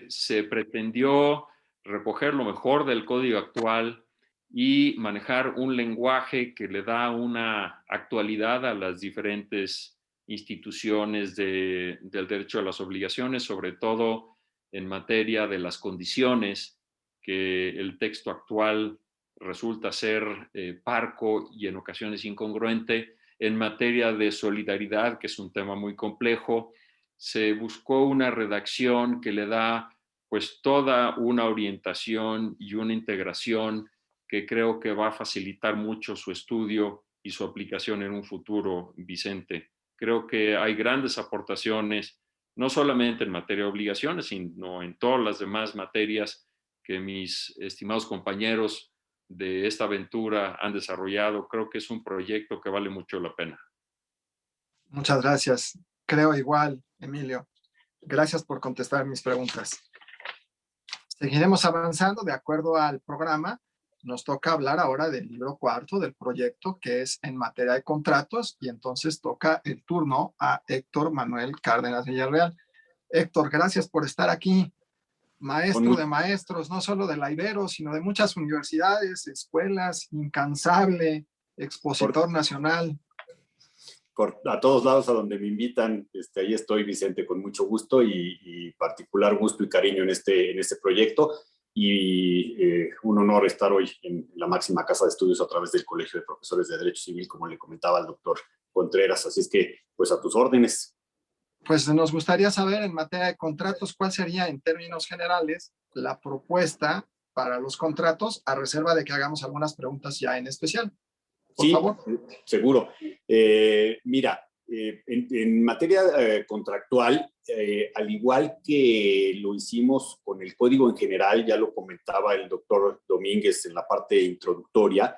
H: se pretendió recoger lo mejor del código actual y manejar un lenguaje que le da una actualidad a las diferentes instituciones del derecho a las obligaciones, sobre todo en materia de las condiciones, que el texto actual resulta ser parco y en ocasiones incongruente, en materia de solidaridad, que es un tema muy complejo. Se buscó una redacción que le da pues toda una orientación y una integración que creo que va a facilitar mucho su estudio y su aplicación en un futuro, Vicente. Creo que hay grandes aportaciones, no solamente en materia de obligaciones, sino en todas las demás materias que mis estimados compañeros de esta aventura han desarrollado. Creo que es un proyecto que vale mucho la pena.
C: Muchas gracias. Creo igual, Emilio. Gracias por contestar mis preguntas. Seguiremos avanzando de acuerdo al programa. Nos toca hablar ahora del libro cuarto del proyecto, que es en materia de contratos, y entonces toca el turno a Héctor Manuel Cárdenas Villarreal. Héctor, gracias por estar aquí. Maestro de maestros, no solo de la Ibero, sino de muchas universidades, escuelas, incansable, expositor nacional.
G: A todos lados a donde me invitan, ahí estoy, Vicente, con mucho gusto y particular gusto y cariño en este proyecto. Y un honor estar hoy en la máxima casa de estudios a través del Colegio de Profesores de Derecho Civil, como le comentaba al doctor Contreras. Así es que, pues a tus órdenes.
C: Pues nos gustaría saber en materia de contratos cuál sería en términos generales la propuesta para los contratos, a reserva de que hagamos algunas preguntas ya en especial. Por favor.
G: Seguro. Mira, En materia contractual, al igual que lo hicimos con el código en general, ya lo comentaba el doctor Domínguez en la parte introductoria,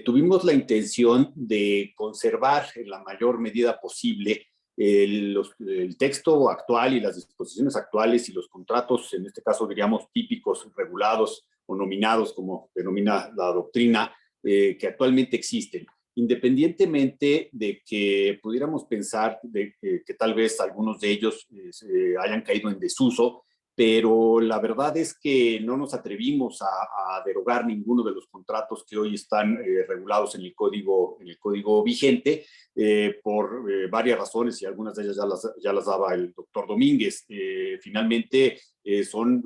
G: tuvimos la intención de conservar en la mayor medida posible el texto actual y las disposiciones actuales y los contratos, en este caso diríamos típicos, regulados o nominados, como denomina la doctrina, que actualmente existen. Independientemente de que pudiéramos pensar que tal vez algunos de ellos hayan caído en desuso, pero la verdad es que no nos atrevimos a derogar ninguno de los contratos que hoy están regulados en el código vigente, por varias razones, y algunas de ellas ya las daba el doctor Domínguez. Finalmente, son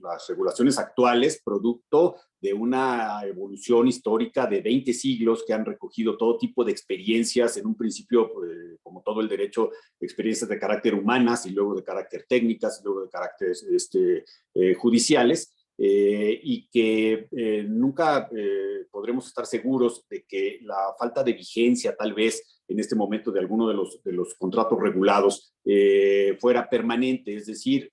G: las regulaciones actuales producto de una evolución histórica de 20 siglos que han recogido todo tipo de experiencias, en un principio, como todo el derecho, experiencias de carácter humanas y luego de carácter técnicas y luego de carácter judiciales, y que nunca podremos estar seguros de que la falta de vigencia tal vez en este momento de alguno de los contratos regulados fuera permanente. Es decir,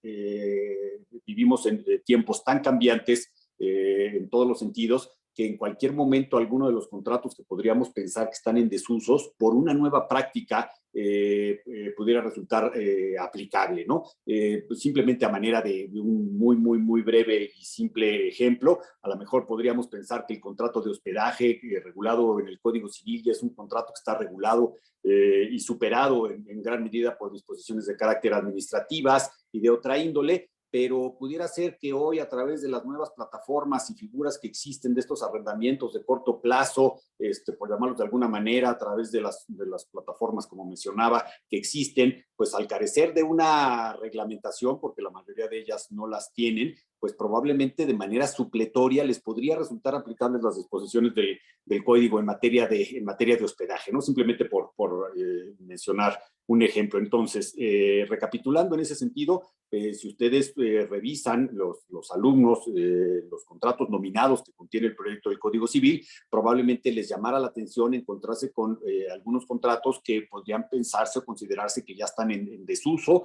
G: vivimos en tiempos tan cambiantes en todos los sentidos, que en cualquier momento alguno de los contratos que podríamos pensar que están en desusos por una nueva práctica pudiera resultar aplicable, ¿no? Pues simplemente a manera de un muy breve y simple ejemplo, a lo mejor podríamos pensar que el contrato de hospedaje regulado en el Código Civil ya es un contrato que está regulado y superado en gran medida por disposiciones de carácter administrativas y de otra índole, pero pudiera ser que hoy, a través de las nuevas plataformas y figuras que existen de estos arrendamientos de corto plazo, por llamarlos de alguna manera, a través de las plataformas, como mencionaba, que existen, pues al carecer de una reglamentación, porque la mayoría de ellas no las tienen, pues probablemente de manera supletoria les podría resultar aplicables las disposiciones del código en materia de hospedaje, ¿no? Simplemente por mencionar un ejemplo. Entonces, recapitulando en ese sentido, si ustedes revisan los alumnos, los contratos nominados que contiene el proyecto del Código Civil, probablemente les llamara la atención encontrarse con algunos contratos que podrían pensarse o considerarse que ya están en desuso,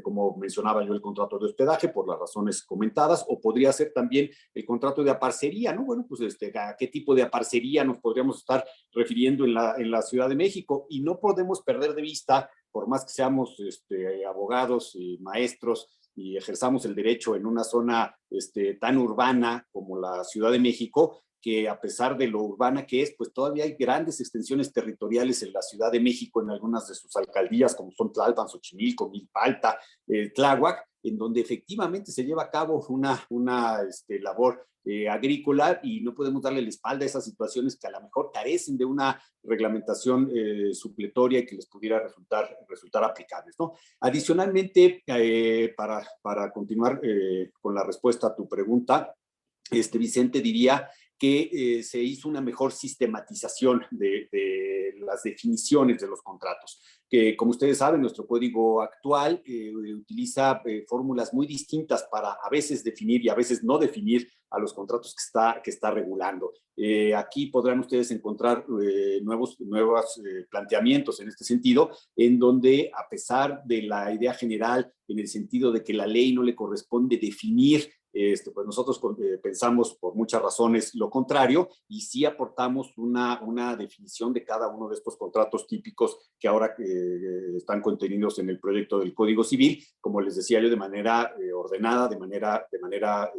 G: como mencionaba yo, el contrato de hospedaje, por las razones comentadas, o podría ser también el contrato de aparcería, ¿no? Bueno, pues ¿a qué tipo de aparcería nos podríamos estar refiriendo en la Ciudad de México? Y no podemos perder de vista, por más que seamos abogados y maestros y ejerzamos el derecho en una zona tan urbana como la Ciudad de México, que a pesar de lo urbana que es, pues todavía hay grandes extensiones territoriales en la Ciudad de México, en algunas de sus alcaldías, como son Tlalpan, Xochimilco, Milpalta, Tláhuac, en donde efectivamente se lleva a cabo una labor agrícola, y no podemos darle la espalda a esas situaciones que a lo mejor carecen de una reglamentación supletoria y que les pudiera resultar aplicables, ¿no? Adicionalmente, para continuar con la respuesta a tu pregunta, Vicente, diría que se hizo una mejor sistematización de las definiciones de los contratos, que como ustedes saben, nuestro código actual utiliza fórmulas muy distintas para a veces definir y a veces no definir a los contratos que está regulando. Aquí podrán ustedes encontrar nuevos planteamientos en este sentido, en donde, a pesar de la idea general, en el sentido de que la ley no le corresponde definir, pues nosotros pensamos por muchas razones lo contrario, y sí aportamos una definición de cada uno de estos contratos típicos que ahora están contenidos en el proyecto del Código Civil, como les decía yo, de manera ordenada, de manera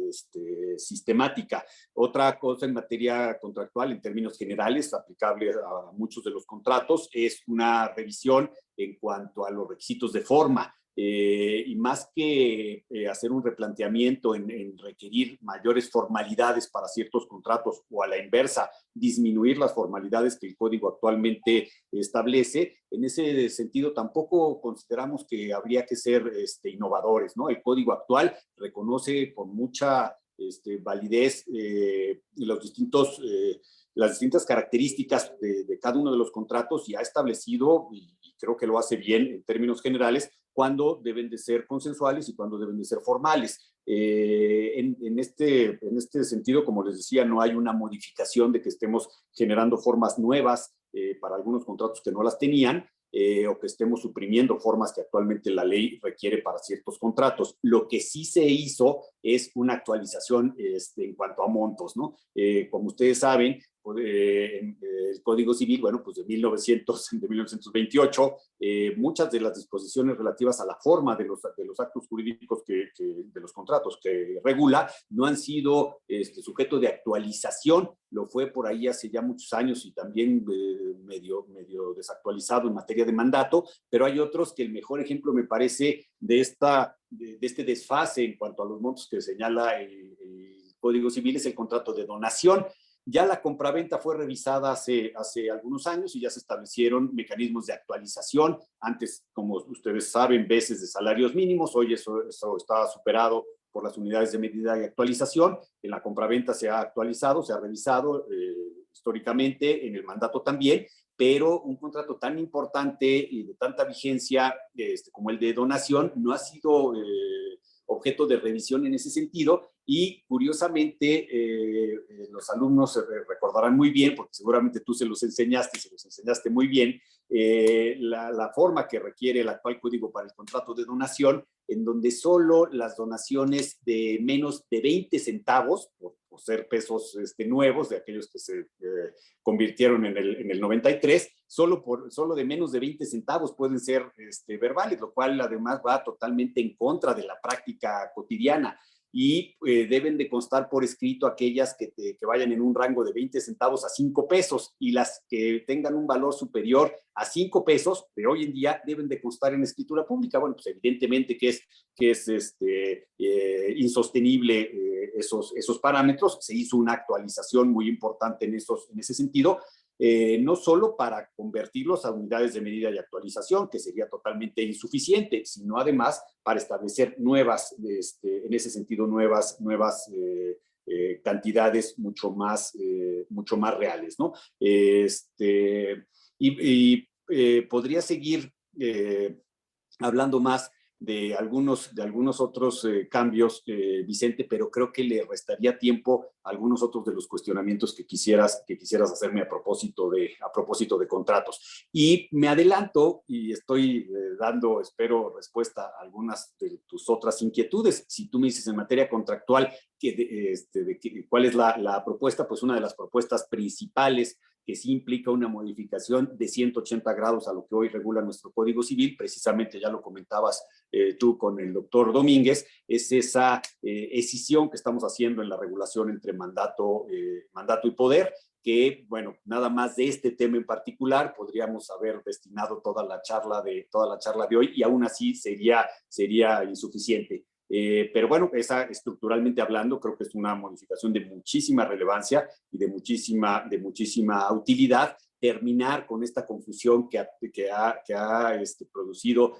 G: sistemática. Otra cosa en materia contractual, en términos generales, aplicable a muchos de los contratos, es una revisión en cuanto a los requisitos de forma. Y más que hacer un replanteamiento en requerir mayores formalidades para ciertos contratos, o a la inversa, disminuir las formalidades que el código actualmente establece, en ese sentido tampoco consideramos que habría que ser innovadores, ¿no? El código actual reconoce con mucha validez las distintas características de cada uno de los contratos, y ha establecido, y creo que lo hace bien en términos generales, cuándo deben de ser consensuales y cuándo deben de ser formales. En este sentido, como les decía, no hay una modificación de que estemos generando formas nuevas para algunos contratos que no las tenían, o que estemos suprimiendo formas que actualmente la ley requiere para ciertos contratos. Lo que sí se hizo es una actualización en cuanto a montos, ¿no? Como ustedes saben, el Código Civil, bueno, pues de 1928, muchas de las disposiciones relativas a la forma de los actos jurídicos de los contratos que regula no han sido sujeto de actualización. Lo fue por ahí hace ya muchos años y también medio desactualizado en materia de mandato, pero hay otros que el mejor ejemplo me parece de este desfase en cuanto a los montos que señala el Código Civil es el contrato de donación. Ya la compraventa fue revisada hace algunos años y ya se establecieron mecanismos de actualización. Antes, como ustedes saben, veces de salarios mínimos. Hoy eso está superado por las unidades de medida y actualización. En la compraventa se ha actualizado, se ha revisado históricamente, en el mandato también, pero un contrato tan importante y de tanta vigencia como el de donación no ha sido objeto de revisión en ese sentido. Y curiosamente, los alumnos se recordarán muy bien, porque seguramente tú se los enseñaste muy bien, la forma que requiere el actual código para el contrato de donación, en donde solo las donaciones de menos de 20 centavos, por ser pesos nuevos, de aquellos que se convirtieron en el 93, solo de menos de 20 centavos pueden ser verbales, lo cual además va totalmente en contra de la práctica cotidiana. Y deben de constar por escrito aquellas que vayan en un rango de 20 centavos a 5 pesos, y las que tengan un valor superior a 5 pesos de hoy en día deben de constar en escritura pública. Bueno, pues evidentemente que es insostenible esos parámetros. Se hizo una actualización muy importante en ese sentido, no solo para convertirlos a unidades de medida y actualización, que sería totalmente insuficiente, sino además para establecer nuevas, en ese sentido, nuevas cantidades mucho más reales, ¿no? Podría seguir hablando más de algunos otros cambios, Vicente, pero creo que le restaría tiempo a algunos otros de los cuestionamientos que quisieras hacerme a propósito de contratos. Y me adelanto y estoy espero respuesta a algunas de tus otras inquietudes. Si tú me dices en materia contractual cuál es la propuesta, pues una de las propuestas principales que sí implica una modificación de 180 grados a lo que hoy regula nuestro Código Civil, precisamente ya lo comentabas tú con el doctor Domínguez, es esa escisión que estamos haciendo en la regulación entre mandato y poder, que, bueno, nada más de este tema en particular podríamos haber destinado toda la charla de hoy y aún así sería insuficiente. Pero bueno, esa estructuralmente hablando creo que es una modificación de muchísima relevancia y de muchísima utilidad. Terminar con esta confusión que ha producido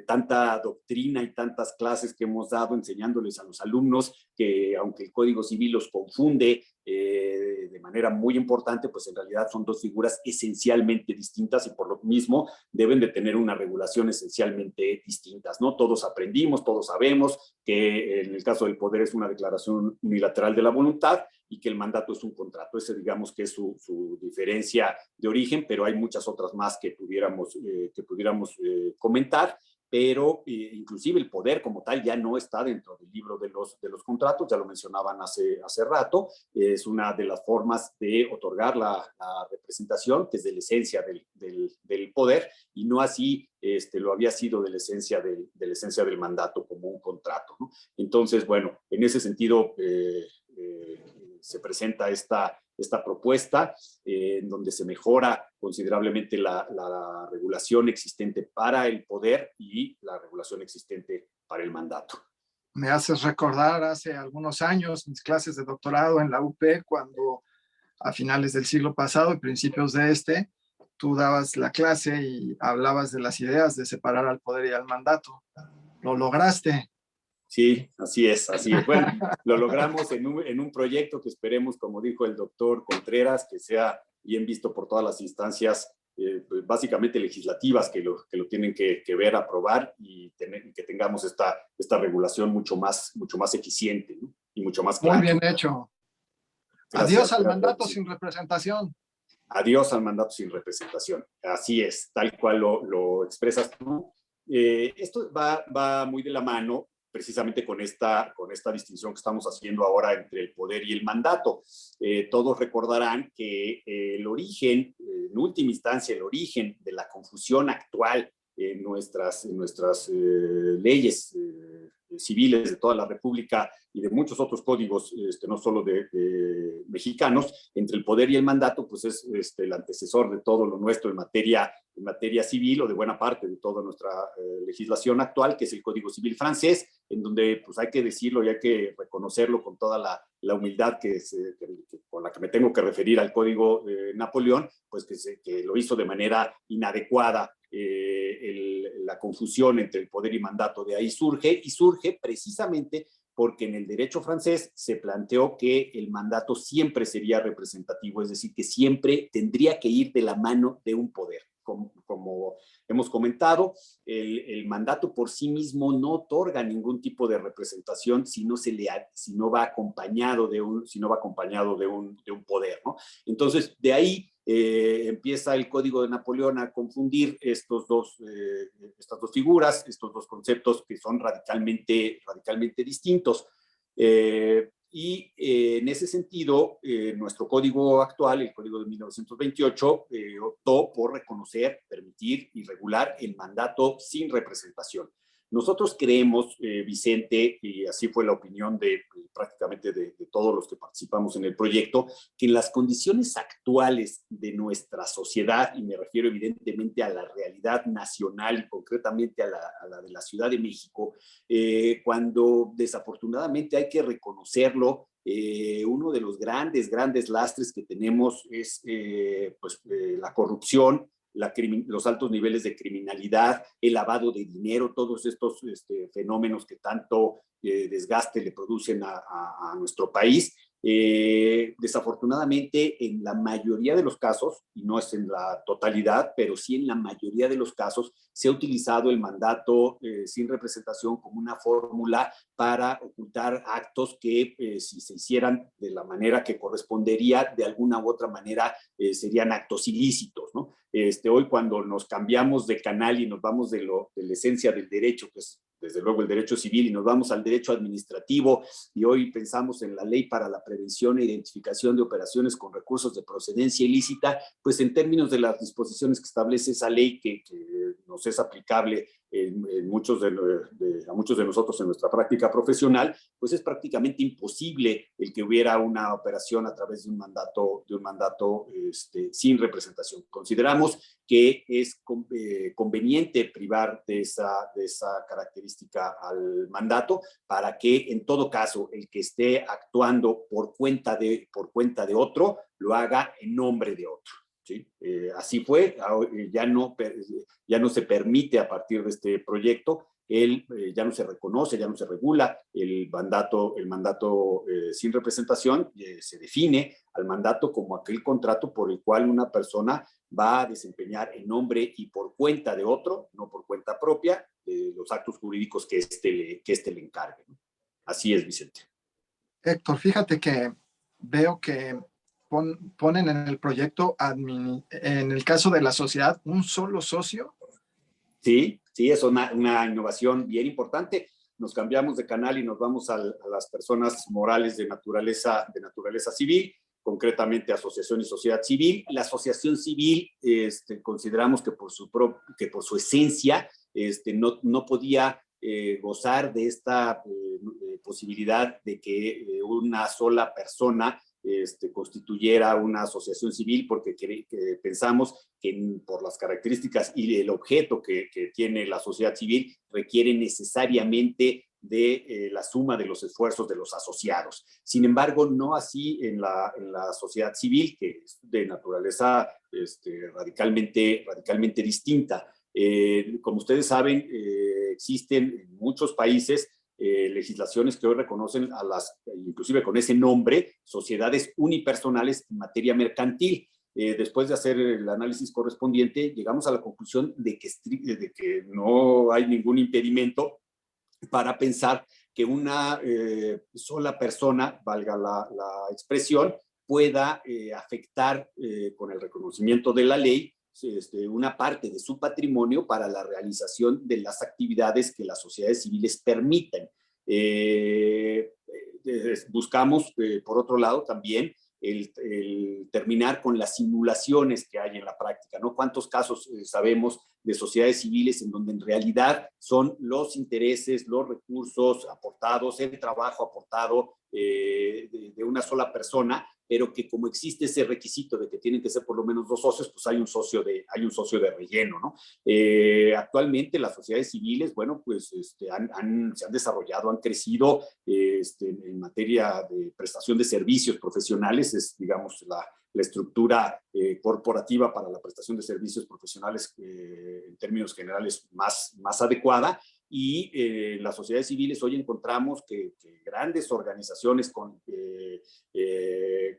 G: tanta doctrina y tantas clases que hemos dado enseñándoles a los alumnos que, aunque el Código Civil los confunde de manera muy importante, pues en realidad son dos figuras esencialmente distintas y por lo mismo deben de tener una regulación esencialmente distintas, ¿no? Todos aprendimos, todos sabemos que en el caso del poder es una declaración unilateral de la voluntad y que el mandato es un contrato. Ese, digamos, que es su diferencia de origen, pero hay muchas otras más que pudiéramos comentar. Pero inclusive el poder como tal ya no está dentro del libro de los contratos, ya lo mencionaban hace rato. Es una de las formas de otorgar la representación, que es de la esencia del poder, y no así lo había sido de la esencia del mandato como un contrato, ¿no? Entonces, bueno, en ese sentido se presenta esta propuesta en donde se mejora considerablemente la regulación existente para el poder y la regulación existente para el mandato.
C: Me haces recordar hace algunos años mis clases de doctorado en la UP, cuando a finales del siglo pasado y principios de tú dabas la clase y hablabas de las ideas de separar al poder y al mandato. Lo lograste.
G: Sí, así es. Bueno, lo logramos en un proyecto que esperemos, como dijo el doctor Contreras, que sea bien visto por todas las instancias, pues básicamente legislativas, que lo tienen que ver, aprobar y que tengamos esta regulación mucho más eficiente, ¿no? Y mucho más clara.
C: Muy bien hecho. Gracias. Adiós al mandato sin representación.
G: Adiós al mandato sin representación. Así es, tal cual lo expresas tú. Esto va muy de la mano precisamente con esta distinción que estamos haciendo ahora entre el poder y el mandato. Todos recordarán que el origen, en última instancia, el origen de la confusión actual en nuestras leyes civiles de toda la República y de muchos otros códigos, no solo de mexicanos, entre el poder y el mandato, pues es el antecesor de todo lo nuestro en materia civil, o de buena parte de toda nuestra legislación actual, que es el Código Civil francés, en donde pues hay que decirlo y hay que reconocerlo con toda la humildad con la que me tengo que referir al Código de Napoleón, pues que lo hizo de manera inadecuada. La confusión entre el poder y mandato de ahí surge precisamente porque en el derecho francés se planteó que el mandato siempre sería representativo, es decir, que siempre tendría que ir de la mano de un poder. Como hemos comentado, el mandato por sí mismo no otorga ningún tipo de representación si no va acompañado de un poder, ¿no? Entonces, de ahí empieza el Código de Napoleón a confundir estas dos figuras, estos dos conceptos que son radicalmente distintos. En ese sentido, nuestro código actual, el código de 1928, optó por reconocer, permitir y regular el mandato sin representación. Nosotros creemos, Vicente, y así fue la opinión de prácticamente de todos los que participamos en el proyecto, que en las condiciones actuales de nuestra sociedad, y me refiero evidentemente a la realidad nacional y concretamente a la de la Ciudad de México, cuando desafortunadamente hay que reconocerlo, uno de los grandes lastres que tenemos es la corrupción, los altos niveles de criminalidad, el lavado de dinero, todos estos fenómenos que tanto desgaste le producen a nuestro país. Desafortunadamente, en la mayoría de los casos, y no es en la totalidad, pero sí en la mayoría de los casos, se ha utilizado el mandato sin representación como una fórmula para ocultar actos que, si se hicieran de la manera que correspondería, de alguna u otra manera serían actos ilícitos, ¿no? Hoy, cuando nos cambiamos de canal y nos vamos de la esencia del derecho, que es desde luego el derecho civil, y nos vamos al derecho administrativo, y hoy pensamos en la ley para la prevención e identificación de operaciones con recursos de procedencia ilícita, pues en términos de las disposiciones que establece esa ley que nos es aplicable a muchos de nosotros en nuestra práctica profesional, pues es prácticamente imposible el que hubiera una operación a través de un mandato sin representación. Consideramos que es conveniente privar de esa característica al mandato para que, en todo caso, el que esté actuando por cuenta de otro lo haga en nombre de otro. ¿Sí? Así fue, ya no se permite a partir de este proyecto, ya no se reconoce, ya no se regula el mandato sin representación. Se define al mandato como aquel contrato por el cual una persona va a desempeñar en nombre y por cuenta de otro, no por cuenta propia, los actos jurídicos que éste le encargue, ¿no? Así es, Vicente.
C: Héctor, fíjate que veo que ponen en el proyecto, en el caso de la sociedad, un solo socio.
G: Sí, es una innovación bien importante. Nos cambiamos de canal y nos vamos a las personas morales de naturaleza civil, concretamente asociación y sociedad civil. La asociación civil, consideramos que por su esencia no podía gozar de esta posibilidad de que una sola persona constituyera una asociación civil, porque pensamos que por las características y el objeto que tiene la sociedad civil requiere necesariamente de la suma de los esfuerzos de los asociados. Sin embargo, no así en la sociedad civil, que es de naturaleza radicalmente distinta. Como ustedes saben, existen en muchos países legislaciones que hoy reconocen inclusive con ese nombre, sociedades unipersonales en materia mercantil. Después de hacer el análisis correspondiente, llegamos a la conclusión de que no hay ningún impedimento para pensar que una sola persona, valga la expresión, pueda afectar con el reconocimiento de la ley una parte de su patrimonio para la realización de las actividades que las sociedades civiles permitan. Buscamos, por otro lado, también el terminar con las simulaciones que hay en la práctica, ¿no? ¿Cuántos casos sabemos de sociedades civiles en donde en realidad son los intereses, los recursos aportados, el trabajo aportado de una sola persona, pero que como existe ese requisito de que tienen que ser por lo menos 2 socios, pues hay un socio de relleno, ¿no? Actualmente las sociedades civiles, bueno, pues se han desarrollado, han crecido en materia de prestación de servicios profesionales, es, digamos, la estructura corporativa para la prestación de servicios profesionales en términos generales más adecuada. Y las sociedades civiles hoy encontramos que grandes organizaciones con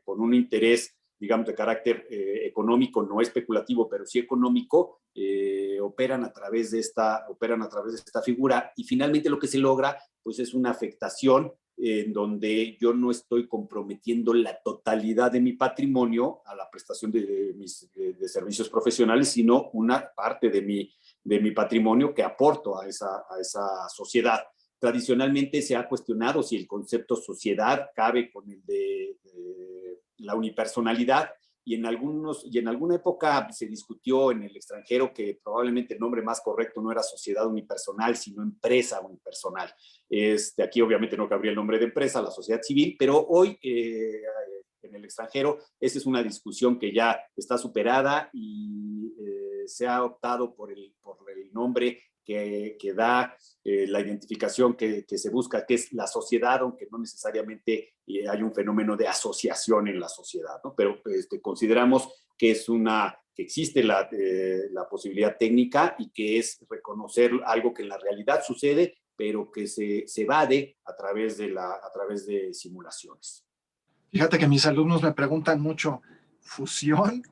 G: un interés, digamos, de carácter económico, no especulativo, pero sí económico, operan a través de esta figura. Y finalmente lo que se logra, pues, es una afectación en donde yo no estoy comprometiendo la totalidad de mi patrimonio a la prestación de servicios profesionales, sino una parte de mi patrimonio que aporto a esa sociedad. Tradicionalmente se ha cuestionado si el concepto sociedad cabe con el de la unipersonalidad, y en alguna época se discutió en el extranjero que probablemente el nombre más correcto no era sociedad unipersonal, sino empresa unipersonal. Aquí obviamente no cabría el nombre de empresa, la sociedad civil, pero hoy en el extranjero esa es una discusión que ya está superada y se ha optado por el nombre que da la identificación que se busca, que es la sociedad, aunque no necesariamente hay un fenómeno de asociación en la sociedad, ¿no? Pero consideramos que existe la posibilidad técnica y que es reconocer algo que en la realidad sucede, pero que se evade a través de simulaciones.
C: Fíjate que mis alumnos me preguntan mucho, ¿fusión?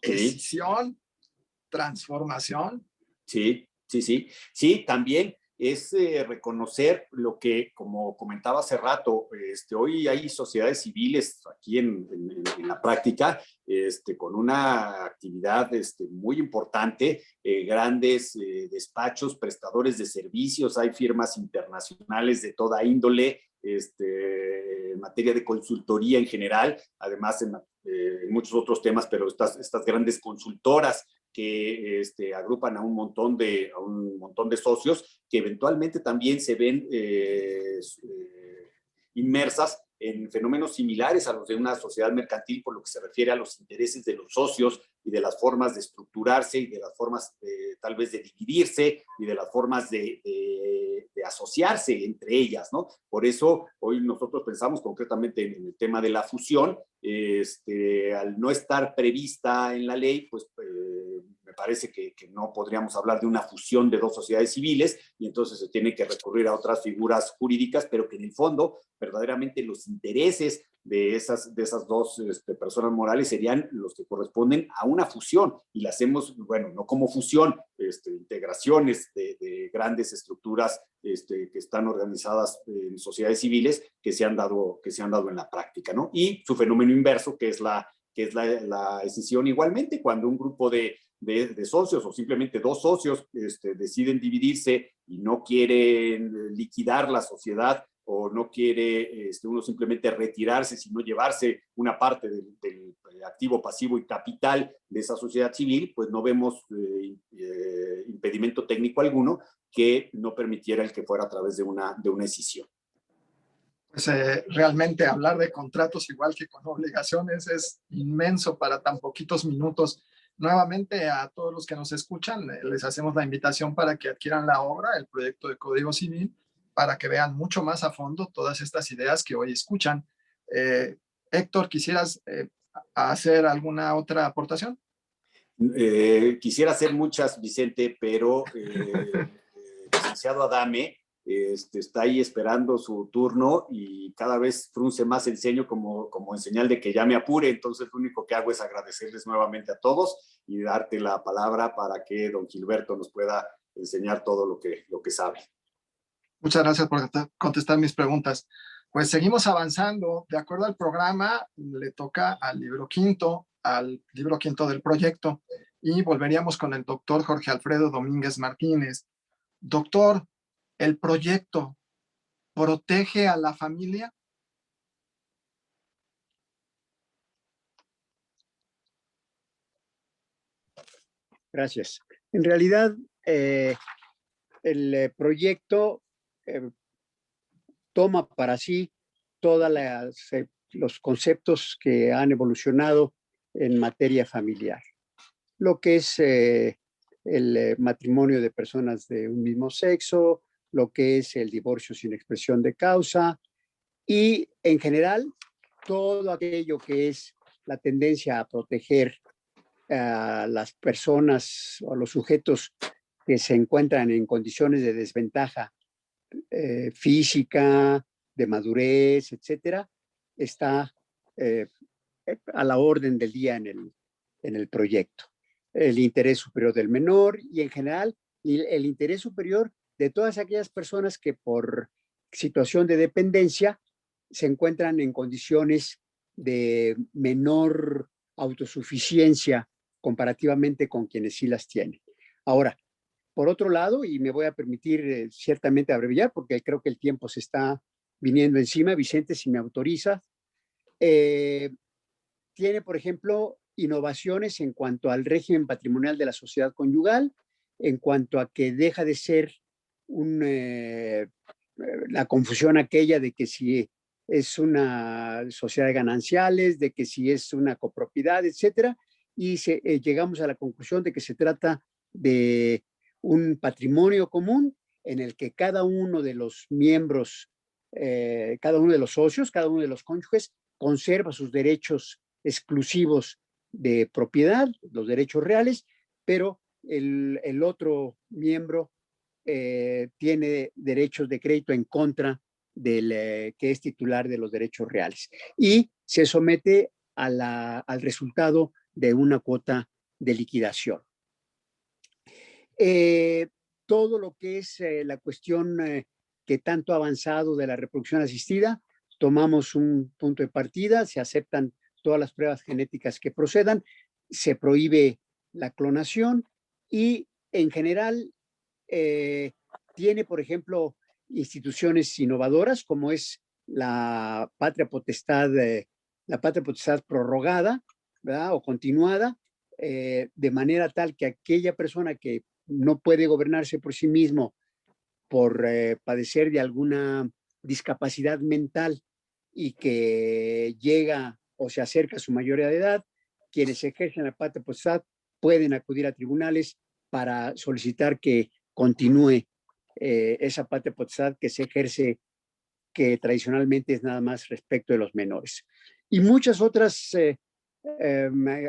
G: Sí.
C: ¿Escisión? ¿Transformación?
G: Sí. Sí, también es reconocer lo que, como comentaba hace rato, hoy hay sociedades civiles aquí en la práctica, con una actividad muy importante, grandes despachos, prestadores de servicios, hay firmas internacionales de toda índole, en materia de consultoría en general, además en muchos otros temas, pero estas grandes consultoras que agrupan a un montón de socios que eventualmente también se ven inmersas en fenómenos similares a los de una sociedad mercantil por lo que se refiere a los intereses de los socios y de las formas de estructurarse y de las formas tal vez de dividirse y de las formas de asociarse entre ellas, ¿no? Por eso hoy nosotros pensamos concretamente en el tema de la fusión, al no estar prevista en la ley, pues me parece que no podríamos hablar de una fusión de 2 sociedades civiles y entonces se tiene que recurrir a otras figuras jurídicas, pero que en el fondo verdaderamente los intereses de esas 2 personas morales serían los que corresponden a una fusión y la hacemos, bueno, no como fusión, integraciones de grandes estructuras que están organizadas en sociedades civiles que se han dado en la práctica, ¿no? Y su fenómeno inverso, que es la escisión igualmente, cuando un grupo de socios o simplemente 2 socios deciden dividirse y no quieren liquidar la sociedad o no quiere uno simplemente retirarse, sino llevarse una parte del activo, pasivo y capital de esa sociedad civil, pues no vemos impedimento técnico alguno que no permitiera el que fuera a través de una escisión.
C: Pues realmente hablar de contratos igual que con obligaciones es inmenso para tan poquitos minutos. Nuevamente a todos los que nos escuchan les hacemos la invitación para que adquieran la obra, el proyecto de Código Civil, para que vean mucho más a fondo todas estas ideas que hoy escuchan. Héctor, ¿quisieras hacer alguna otra aportación?
G: Quisiera hacer muchas, Vicente, pero licenciado Adame está ahí esperando su turno y cada vez frunce más el ceño como en señal de que ya me apure. Entonces lo único que hago es agradecerles nuevamente a todos y darte la palabra para que don Gilberto nos pueda enseñar todo lo que sabe.
C: Muchas gracias por contestar mis preguntas. Pues seguimos avanzando. De acuerdo al programa, le toca al libro quinto del proyecto, y volveríamos con el doctor Jorge Alfredo Domínguez Martínez. Doctor, ¿el proyecto protege a la familia?
D: Gracias. En realidad, el proyecto toma para sí todos los conceptos que han evolucionado en materia familiar. Lo que es el matrimonio de personas de un mismo sexo, lo que es el divorcio sin expresión de causa y, en general, todo aquello que es la tendencia a proteger a las personas o a los sujetos que se encuentran en condiciones de desventaja física, de madurez, etcétera, está a la orden del día en el proyecto. El interés superior del menor y, en general, el interés superior de todas aquellas personas que por situación de dependencia se encuentran en condiciones de menor autosuficiencia comparativamente con quienes sí las tienen. Ahora, por otro lado, y me voy a permitir ciertamente abreviar porque creo que el tiempo se está viniendo encima, Vicente, si me autorizas, tiene, por ejemplo, innovaciones en cuanto al régimen patrimonial de la sociedad conyugal, en cuanto a que deja de ser la confusión aquella de que si es una sociedad de gananciales, de que si es una copropiedad, etcétera, y llegamos a la conclusión de que se trata de un patrimonio común en el que cada uno de los miembros, cada uno de los socios, cada uno de los cónyuges conserva sus derechos exclusivos de propiedad, los derechos reales, pero el otro miembro tiene derechos de crédito en contra del que es titular de los derechos reales y se somete al resultado de una cuota de liquidación. Todo lo que es la cuestión que tanto ha avanzado de la reproducción asistida, tomamos un punto de partida, se aceptan todas las pruebas genéticas que procedan, se prohíbe la clonación y, en general, tiene, por ejemplo, instituciones innovadoras como es la patria potestad prorrogada, ¿verdad? O continuada, de manera tal que aquella persona que no puede gobernarse por sí mismo por padecer de alguna discapacidad mental y que llega o se acerca a su mayoría de edad, quienes ejercen la patria potestad pueden acudir a tribunales para solicitar que continúe esa patria potestad que se ejerce, que tradicionalmente es nada más respecto de los menores. Y muchas otras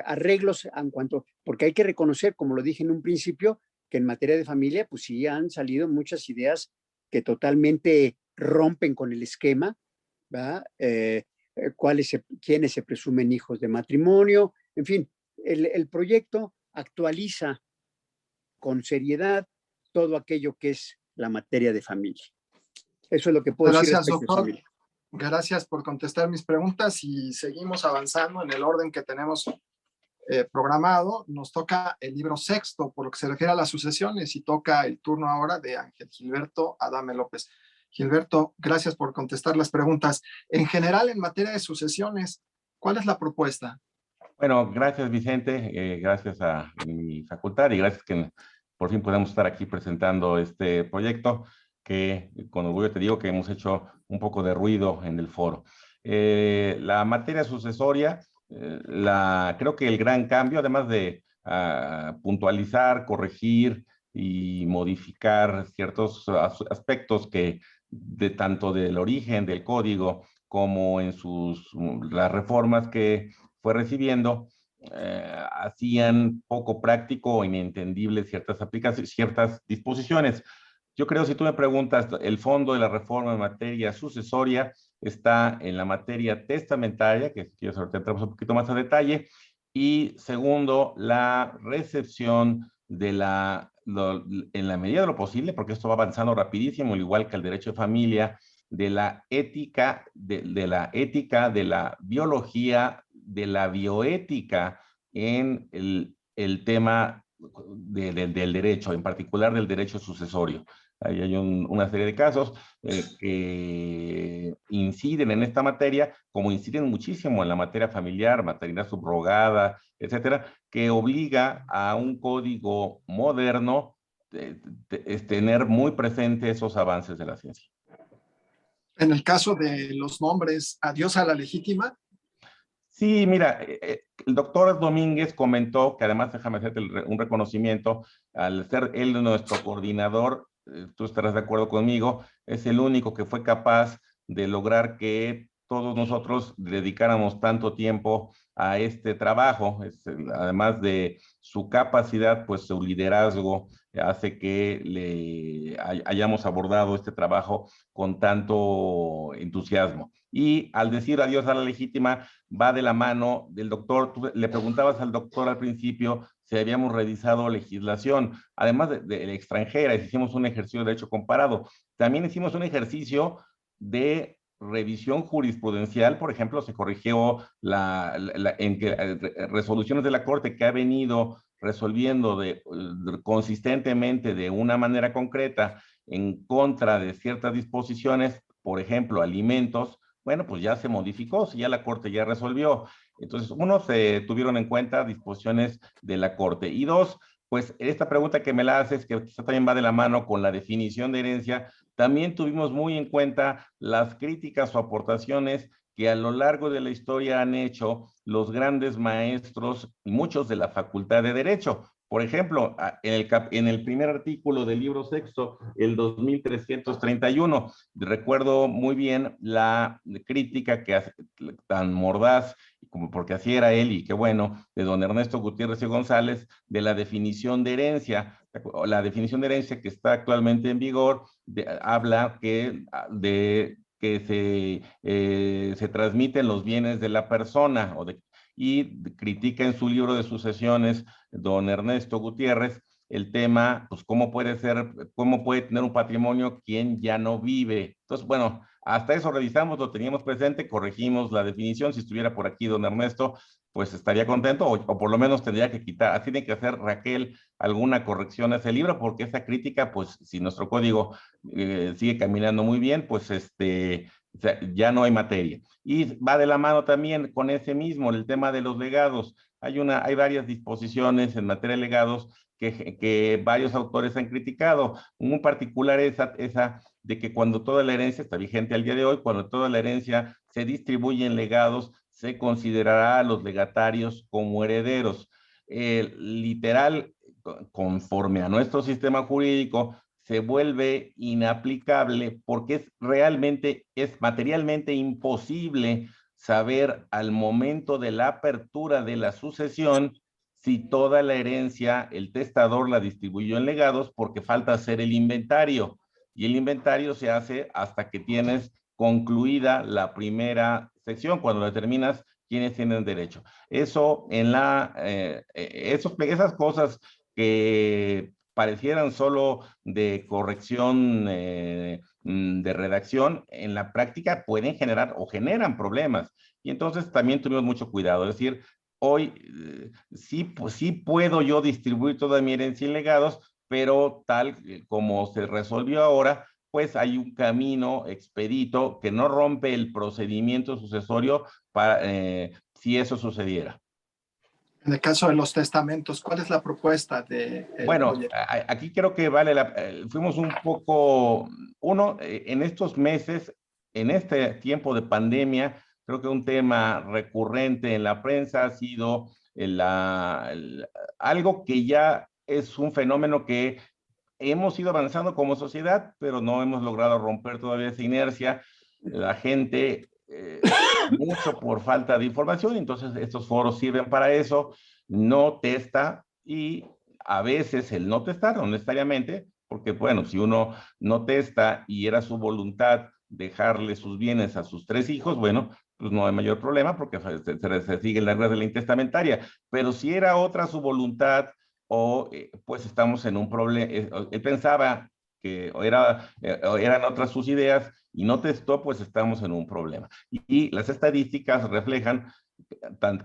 D: arreglos en cuanto, porque hay que reconocer, como lo dije en un principio, que en materia de familia, pues sí han salido muchas ideas que totalmente rompen con el esquema, ¿verdad? Quiénes se presumen hijos de matrimonio, en fin, el proyecto actualiza con seriedad todo aquello que es la materia de familia. Eso es lo que puedo decir respecto
C: doctor.
D: a familia.
C: Gracias por contestar mis preguntas y seguimos avanzando en el orden que tenemos programado. Nos toca el libro sexto, por lo que se refiere a las sucesiones, y toca el turno ahora de Ángel Gilberto Adame López. Gilberto, gracias por contestar las preguntas. En general, en materia de sucesiones, ¿cuál es la propuesta?
F: Bueno, gracias Vicente, gracias a mi facultad y gracias que por fin podemos estar aquí presentando este proyecto que con orgullo te digo que hemos hecho un poco de ruido en el foro. La materia sucesoria, creo que el gran cambio, además de puntualizar, corregir y modificar ciertos aspectos que tanto del origen del código como en las reformas que fue recibiendo, hacían poco práctico o inentendible ciertas aplicaciones, ciertas disposiciones. Yo creo, si tú me preguntas, el fondo de la reforma en materia sucesoria está en la materia testamentaria, que si quieres ahorita entramos un poquito más a detalle, y segundo, la recepción de en la medida de lo posible, porque esto va avanzando rapidísimo, igual que el derecho de familia, de la ética, de la ética, de la biología, de la bioética en el tema del derecho, en particular del derecho sucesorio. Ahí hay una serie de casos que inciden en esta materia, como inciden muchísimo en la materia familiar, maternidad subrogada, etcétera, que obliga a un código moderno tener muy presente esos avances de la ciencia.
C: En el caso de los nombres, adiós a la legítima.
F: Sí, mira, el doctor Domínguez comentó que además, déjame hacerte un reconocimiento, al ser él nuestro coordinador, tú estarás de acuerdo conmigo, es el único que fue capaz de lograr que todos nosotros dedicáramos tanto tiempo a este trabajo. Además de su capacidad, pues su liderazgo hace que hayamos abordado este trabajo con tanto entusiasmo. Y al decir adiós a la legítima, va de la mano del doctor. Tú le preguntabas al doctor al principio si habíamos revisado legislación, además de extranjera, hicimos un ejercicio de derecho comparado. También hicimos un ejercicio de revisión jurisprudencial. Por ejemplo, se corrigió resoluciones de la Corte que ha venido resolviendo consistentemente de una manera concreta en contra de ciertas disposiciones, por ejemplo, alimentos. Bueno, pues ya se modificó, si ya la Corte ya resolvió. Entonces, uno, se tuvieron en cuenta disposiciones de la Corte. Y dos, pues esta pregunta que me la haces, que quizá también va de la mano con la definición de herencia, también tuvimos muy en cuenta las críticas o aportaciones que a lo largo de la historia han hecho los grandes maestros y muchos de la Facultad de Derecho. Por ejemplo, en el primer artículo del libro sexto, el 2331, recuerdo muy bien la crítica que hace, tan mordaz, como porque así era él, y qué bueno, de don Ernesto Gutiérrez y González, de la definición de herencia. La definición de herencia que está actualmente en vigor habla que se transmiten los bienes de la persona, y critica en su libro de sucesiones don Ernesto Gutiérrez el tema, pues cómo puede tener un patrimonio quien ya no vive. Entonces, bueno, hasta eso revisamos, lo teníamos presente, corregimos la definición. Si estuviera por aquí don Ernesto, pues estaría contento, o por lo menos tendría que quitar, tiene que hacer Raquel alguna corrección a ese libro, porque esa crítica, pues si nuestro código sigue caminando muy bien, pues ya no hay materia. Y va de la mano también con ese mismo, el tema de los legados. Hay varias disposiciones en materia de legados que varios autores han criticado. En particular esa de que cuando toda la herencia, está vigente al día de hoy, cuando toda la herencia se distribuye en legados, se considerará a los legatarios como herederos. Literal, conforme a nuestro sistema jurídico, se vuelve inaplicable porque es materialmente imposible saber al momento de la apertura de la sucesión si toda la herencia el testador la distribuyó en legados, porque falta hacer el inventario, y el inventario se hace hasta que tienes concluida la primera sección, cuando determinas quiénes tienen derecho. Eso esas cosas que parecieran solo de corrección de redacción, en la práctica pueden generar o generan problemas. Y entonces también tuvimos mucho cuidado. Es decir, hoy sí puedo yo distribuir toda mi herencia en legados, pero tal como se resolvió ahora, pues hay un camino expedito que no rompe el procedimiento sucesorio si eso sucediera.
C: En el caso de los testamentos, ¿cuál es la propuesta de
F: bueno, aquí creo que fuimos un poco, en estos meses, en este tiempo de pandemia, creo que un tema recurrente en la prensa ha sido algo que ya es un fenómeno que hemos ido avanzando como sociedad, pero no hemos logrado romper todavía esa inercia. La gente, mucho por falta de información, entonces estos foros sirven para eso. No testa, y a veces el no testar, no necesariamente, porque bueno, si uno no testa y era su voluntad dejarle sus bienes a sus 3 hijos, bueno, pues no hay mayor problema porque se siguen las reglas de la intestamentaria. Pero si era otra su voluntad, pues estamos en un problema. Él pensaba que eran otras sus ideas y no testó, pues estamos en un problema. Y las estadísticas reflejan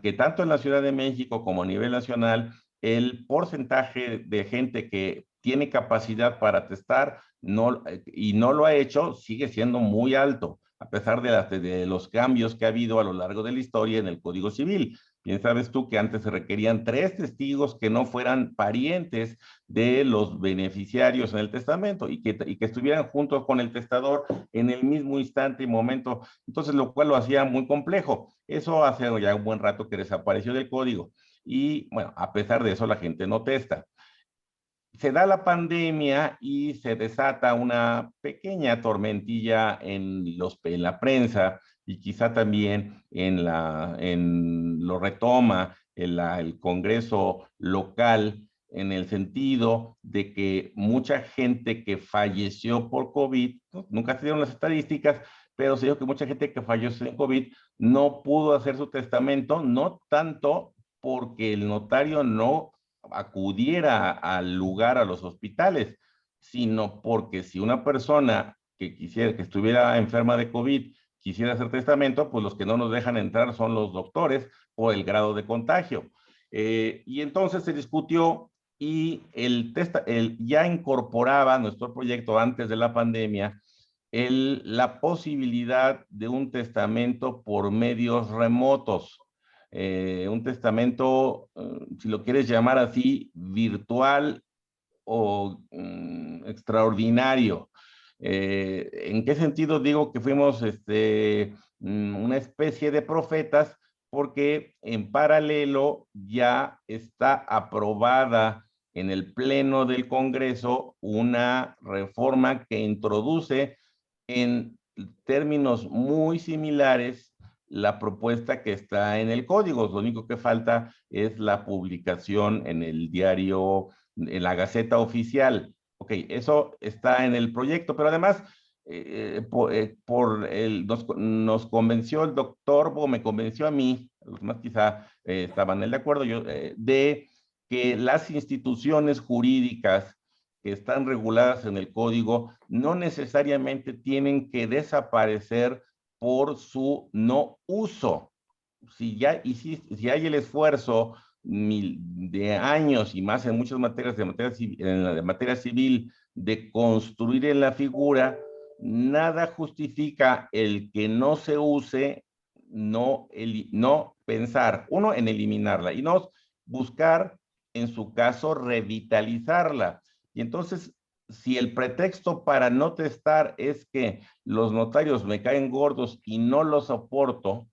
F: que tanto en la Ciudad de México como a nivel nacional, el porcentaje de gente que tiene capacidad para testar y no lo ha hecho sigue siendo muy alto, a pesar de los cambios que ha habido a lo largo de la historia en el Código Civil. Bien sabes tú que antes se requerían 3 testigos que no fueran parientes de los beneficiarios en el testamento y que estuvieran juntos con el testador en el mismo instante y momento. Entonces, lo cual lo hacía muy complejo. Eso hace ya un buen rato que desapareció del código. Y bueno, a pesar de eso, la gente no testa. Se da la pandemia y se desata una pequeña tormentilla en la prensa y quizá también lo retoma el Congreso local, en el sentido de que mucha gente que falleció por COVID, ¿no? Nunca se dieron las estadísticas, pero se dijo que mucha gente que falleció en COVID no pudo hacer su testamento, no tanto porque el notario no acudiera al lugar, a los hospitales, sino porque si una persona que estuviera enferma de COVID, quisiera hacer testamento, pues los que no nos dejan entrar son los doctores o el grado de contagio. Y entonces se discutió y ya incorporaba nuestro proyecto antes de la pandemia la posibilidad de un testamento por medios remotos. Un testamento, si lo quieres llamar así, virtual o extraordinario. ¿En qué sentido digo que fuimos una especie de profetas? Porque en paralelo ya está aprobada en el Pleno del Congreso una reforma que introduce en términos muy similares la propuesta que está en el código. Lo único que falta es la publicación en el diario, en la Gaceta Oficial. Ok, eso está en el proyecto, pero además nos convenció el doctor, o me convenció a mí, los más quizá estaban de acuerdo, de que las instituciones jurídicas que están reguladas en el código no necesariamente tienen que desaparecer por su no uso. Si hay el esfuerzo de años y más en muchas materias en materia civil de construir en la figura, nada justifica el que no se use, no pensar, uno, en eliminarla y dos, buscar, en su caso, revitalizarla. Y entonces, si el pretexto para no testar es que los notarios me caen gordos y no los soporto,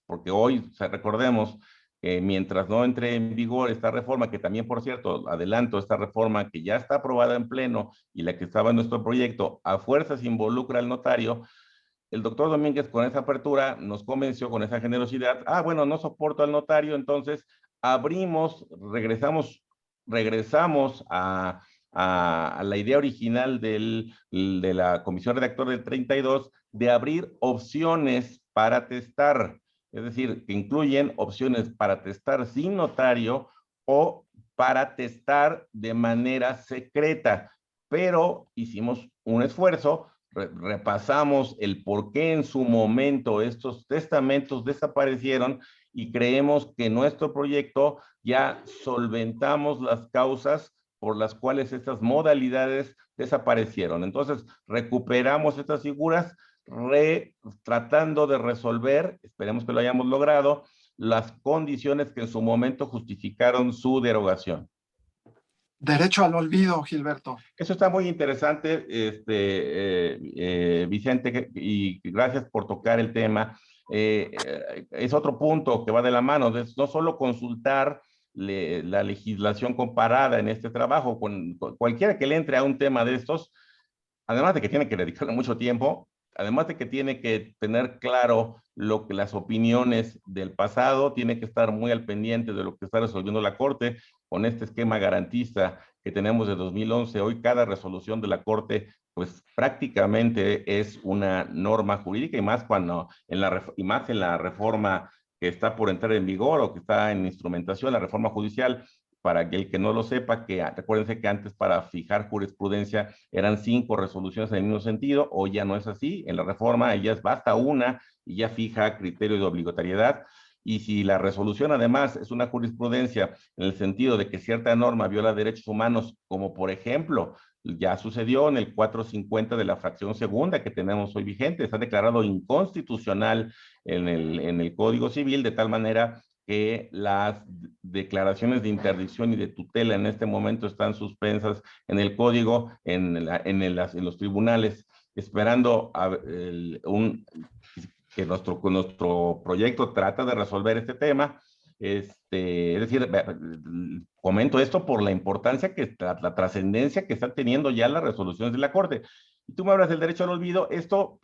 F: porque hoy, recordemos que mientras no entre en vigor esta reforma, que también, por cierto, adelanto, esta reforma que ya está aprobada en pleno y la que estaba en nuestro proyecto, a fuerzas involucra al notario, el doctor Domínguez con esa apertura nos convenció, con esa generosidad, bueno, no soporto al notario, entonces regresamos a la idea original de la comisión redactor del 32 de abrir opciones para testar, es decir, que incluyen opciones para testar sin notario o para testar de manera secreta, pero hicimos un esfuerzo, repasamos el por qué en su momento estos testamentos desaparecieron y creemos que en nuestro proyecto ya solventamos las causas por las cuales estas modalidades desaparecieron. Entonces, recuperamos estas figuras tratando de resolver, esperemos que lo hayamos logrado, las condiciones que en su momento justificaron su derogación.
C: Derecho al olvido, Gilberto.
F: Eso está muy interesante, Vicente, y gracias por tocar el tema. Es otro punto que va de la mano, no solo consultar la legislación comparada en este trabajo, con cualquiera que le entre a un tema de estos, además de que tiene que dedicarle mucho tiempo, además de que tiene que tener claro las opiniones del pasado, tiene que estar muy al pendiente de lo que está resolviendo la Corte con este esquema garantista que tenemos de 2011. Hoy cada resolución de la Corte, pues prácticamente es una norma jurídica y más en la reforma que está por entrar en vigor o que está en instrumentación, la reforma judicial, para el que no lo sepa, que recuérdense que antes para fijar jurisprudencia eran 5 resoluciones en el mismo sentido, hoy ya no es así. En la reforma ya basta una y ya fija criterio de obligatoriedad. Y si la resolución además es una jurisprudencia en el sentido de que cierta norma viola derechos humanos, como por ejemplo ya sucedió en el 450 de la fracción segunda que tenemos hoy vigente, está declarado inconstitucional en el Código Civil, de tal manera que las declaraciones de interdicción y de tutela en este momento están suspensas en el Código, en los tribunales, esperando que nuestro proyecto trata de resolver este tema. Es decir, comento esto por la importancia la trascendencia que están teniendo ya las resoluciones de la Corte. Y tú me hablas del derecho al olvido. Esto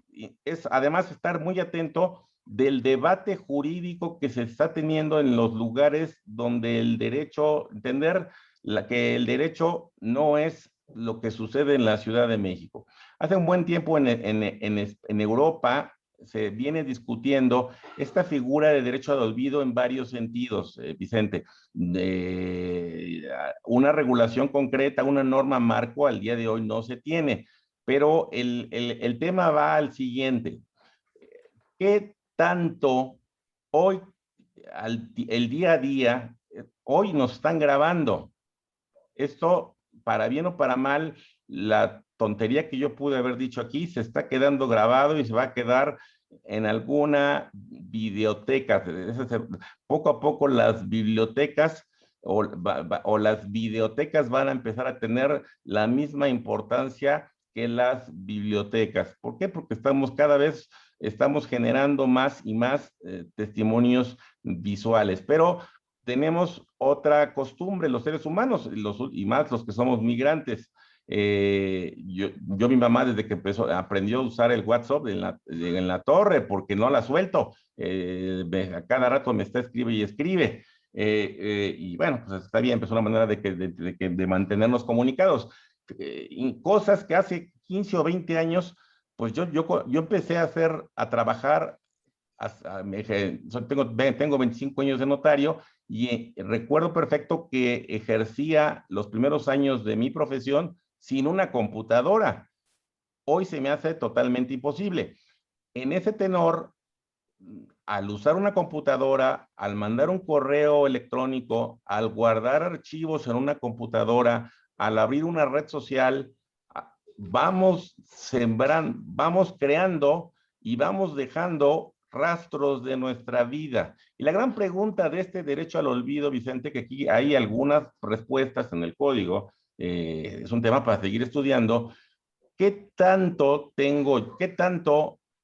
F: es además estar muy atento del debate jurídico que se está teniendo en los lugares donde el derecho, entender que el derecho no es lo que sucede en la Ciudad de México. Hace un buen tiempo en Europa se viene discutiendo esta figura de derecho al olvido en varios sentidos, Vicente. Una regulación concreta, una norma marco al día de hoy no se tiene, pero el tema va al siguiente. ¿Qué tanto hoy, el día a día, hoy nos están grabando? Esto, para bien o para mal, la tontería que yo pude haber dicho aquí se está quedando grabado y se va a quedar en alguna videoteca. Poco a poco las bibliotecas o las videotecas van a empezar a tener la misma importancia que las bibliotecas. ¿Por qué? Porque cada vez estamos generando más y más testimonios visuales, pero tenemos otra costumbre, los seres humanos, y más los que somos migrantes. Mi mamá desde que aprendió a usar el WhatsApp en la torre, porque no la suelto. A cada rato me está escribe y escribe. Y bueno, pues está bien, pues una manera de mantenernos comunicados. Cosas que hace 15 o 20 años, pues yo empecé a trabajar, tengo 25 años de notario, y recuerdo perfecto que ejercía los primeros años de mi profesión sin una computadora. Hoy se me hace totalmente imposible. En ese tenor, al usar una computadora, al mandar un correo electrónico, al guardar archivos en una computadora, al abrir una red social, vamos creando y vamos dejando rastros de nuestra vida. Y la gran pregunta de este derecho al olvido, Vicente, que aquí hay algunas respuestas en el código, es un tema para seguir estudiando. ¿Qué tanto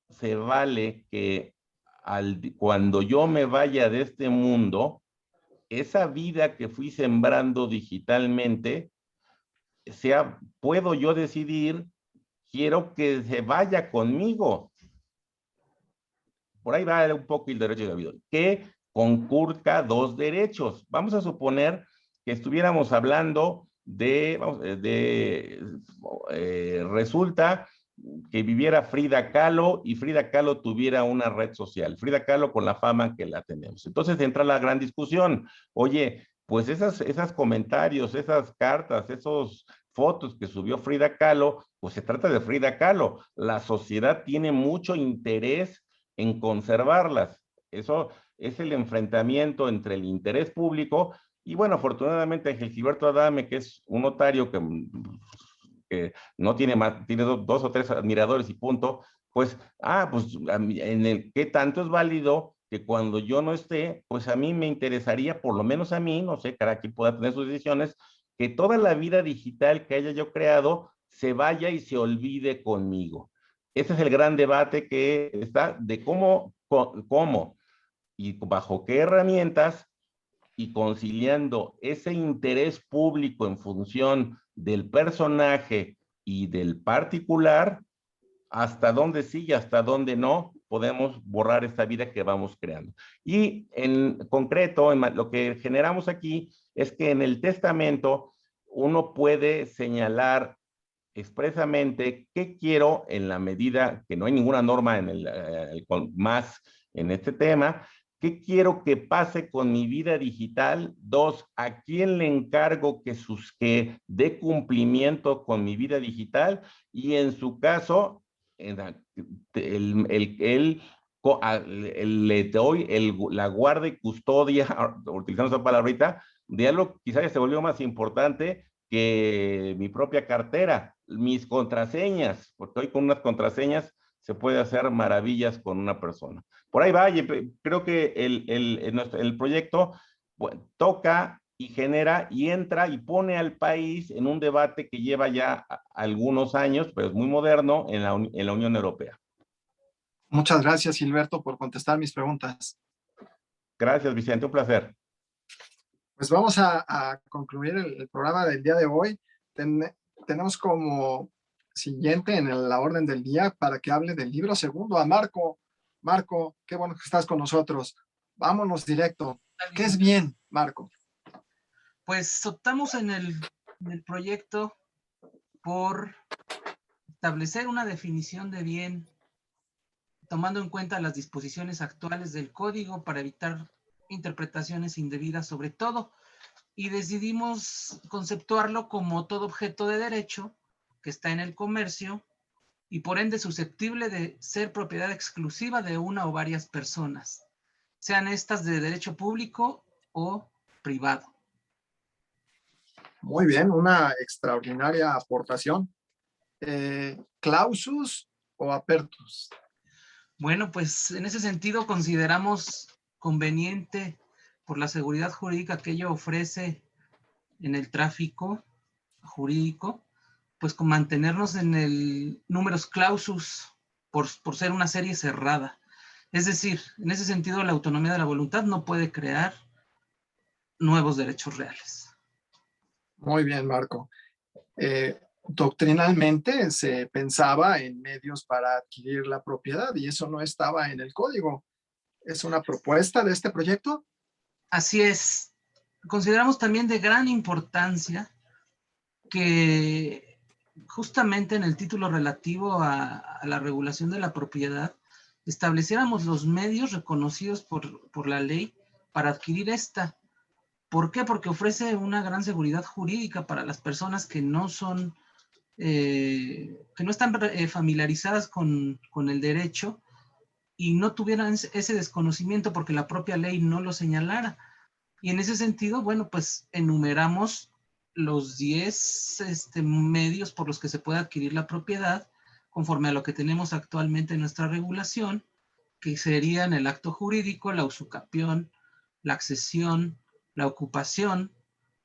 F: se vale que cuando yo me vaya de este mundo, esa vida que fui sembrando digitalmente, puedo yo decidir, quiero que se vaya conmigo? Por ahí va un poco el derecho de olvido, que conculca dos derechos. Vamos a suponer que estuviéramos hablando resulta que viviera Frida Kahlo y Frida Kahlo tuviera una red social. Frida Kahlo con la fama que la tenemos. Entonces entra la gran discusión. Oye, pues esos comentarios, esas cartas, esos fotos que subió Frida Kahlo, pues se trata de Frida Kahlo. La sociedad tiene mucho interés en conservarlas. Eso es el enfrentamiento entre el interés público y, bueno, afortunadamente Ángel Gilberto Adame, que es un notario que no tiene más, tiene dos o tres admiradores y punto, pues, ¿qué tanto es válido que cuando yo no esté, pues a mí me interesaría, por lo menos a mí, no sé, cada quien pueda tener sus decisiones, que toda la vida digital que haya yo creado se vaya y se olvide conmigo? Ese es el gran debate que está de cómo y bajo qué herramientas, y conciliando ese interés público en función del personaje y del particular, hasta dónde sí y hasta dónde no podemos borrar esta vida que vamos creando. Y en concreto, lo que generamos aquí es que en el testamento uno puede señalar expresamente qué quiero, en la medida que no hay ninguna norma más en este tema, ¿qué quiero que pase con mi vida digital? 2, ¿a quién le encargo que dé cumplimiento con mi vida digital? Y en su caso, le doy la guarda y custodia, utilizando esa palabrita, de algo quizás ya se volvió más importante que mi propia cartera, mis contraseñas, porque hoy con unas contraseñas se puede hacer maravillas con una persona. Por ahí va, y creo que el proyecto bueno, toca y genera y entra y pone al país en un debate que lleva ya algunos años, pero es muy moderno en la Unión Europea.
C: Muchas gracias, Gilberto, por contestar mis preguntas.
F: Gracias, Vicente, un placer.
C: Pues vamos a concluir el programa del día de hoy. Tenemos como siguiente en la orden del día para que hable del libro segundo a Marco. Marco, qué bueno que estás con nosotros. Vámonos directo. ¿Qué es bien, Marco?
I: Pues optamos en el proyecto por establecer una definición de bien, tomando en cuenta las disposiciones actuales del código para evitar interpretaciones indebidas sobre todo, y decidimos conceptuarlo como todo objeto de derecho que está en el comercio y por ende susceptible de ser propiedad exclusiva de una o varias personas, sean estas de derecho público o privado.
C: Muy bien, una extraordinaria aportación. ¿Clausus o apertus?
I: Bueno, pues en ese sentido consideramos conveniente por la seguridad jurídica que ello ofrece en el tráfico jurídico, pues con mantenernos en el numerus clausus por ser una serie cerrada. Es decir, en ese sentido la autonomía de la voluntad no puede crear nuevos derechos reales.
C: Muy bien, Marco. Doctrinalmente se pensaba en medios para adquirir la propiedad y eso no estaba en el código. ¿Es una propuesta de este proyecto?
I: Así es. Consideramos también de gran importancia que justamente en el título relativo a la regulación de la propiedad estableciéramos los medios reconocidos por la ley para adquirir esta. ¿Por qué? Porque ofrece una gran seguridad jurídica para las personas que no son, que no están familiarizadas con el derecho y no tuvieran ese desconocimiento porque la propia ley no lo señalara. Y en ese sentido, bueno, pues enumeramos los 10 medios por los que se puede adquirir la propiedad conforme a lo que tenemos actualmente en nuestra regulación, que serían el acto jurídico, la usucapión, la accesión, la ocupación,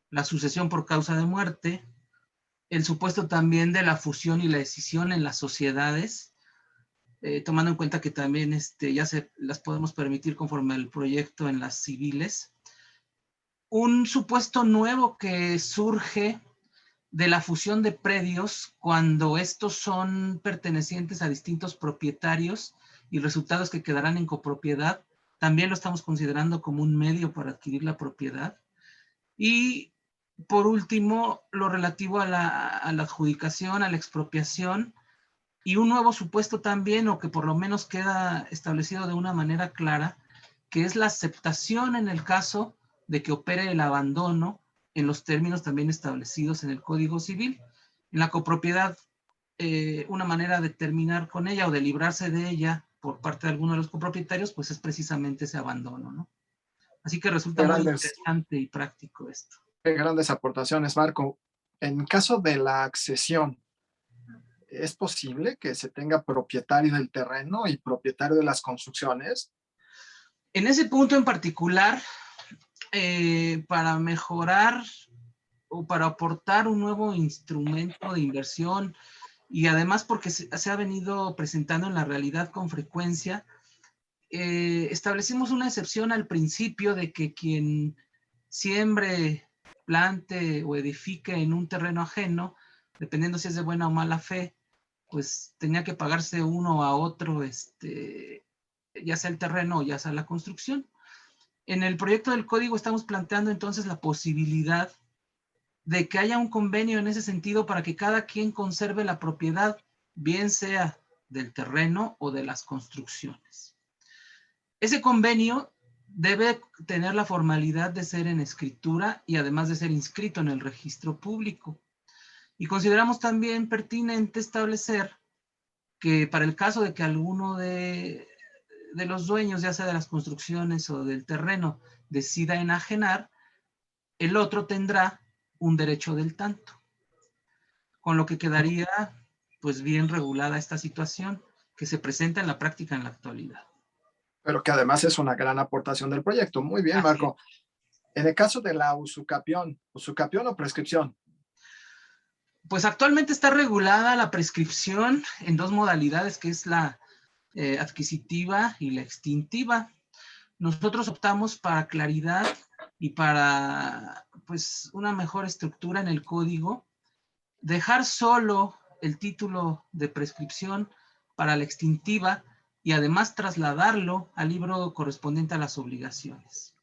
I: la sucesión por causa de muerte, el supuesto también de la fusión y la escisión en las sociedades, tomando en cuenta que también ya se las podemos permitir conforme al proyecto en las civiles. Un supuesto nuevo que surge de la fusión de predios cuando estos son pertenecientes a distintos propietarios y resultados que quedarán en copropiedad, también lo estamos considerando como un medio para adquirir la propiedad. Y por último, lo relativo a la adjudicación, a la expropiación, y un nuevo supuesto también, o que por lo menos queda establecido de una manera clara, que es la aceptación en el caso de que opere el abandono en los términos también establecidos en el Código Civil. En la copropiedad, una manera de terminar con ella o de librarse de ella por parte de alguno de los copropietarios, pues es precisamente ese abandono, ¿no? Así que resulta muy interesante y práctico esto.
C: Qué grandes aportaciones, Marco. En caso de la accesión, ¿es posible que se tenga propietario del terreno y propietario de las construcciones?
I: En ese punto en particular, para mejorar o para aportar un nuevo instrumento de inversión y además porque se ha venido presentando en la realidad con frecuencia, establecimos una excepción al principio de que quien siembre, plante o edifique en un terreno ajeno, dependiendo si es de buena o mala fe, pues tenía que pagarse uno a otro, ya sea el terreno o ya sea la construcción. En el proyecto del código estamos planteando entonces la posibilidad de que haya un convenio en ese sentido para que cada quien conserve la propiedad, bien sea del terreno o de las construcciones. Ese convenio debe tener la formalidad de ser en escritura y además de ser inscrito en el registro público. Y consideramos también pertinente establecer que para el caso de que alguno de los dueños, ya sea de las construcciones o del terreno, decida enajenar, el otro tendrá un derecho del tanto, con lo que quedaría pues bien regulada esta situación que se presenta en la práctica en la actualidad.
C: Pero que además es una gran aportación del proyecto. Muy bien, Marco. En el caso de la usucapión o prescripción.
I: Pues actualmente está regulada la prescripción en dos modalidades, que es la adquisitiva y la extintiva. Nosotros optamos para claridad y para pues una mejor estructura en el código, dejar solo el título de prescripción para la extintiva y además trasladarlo al libro correspondiente a las obligaciones.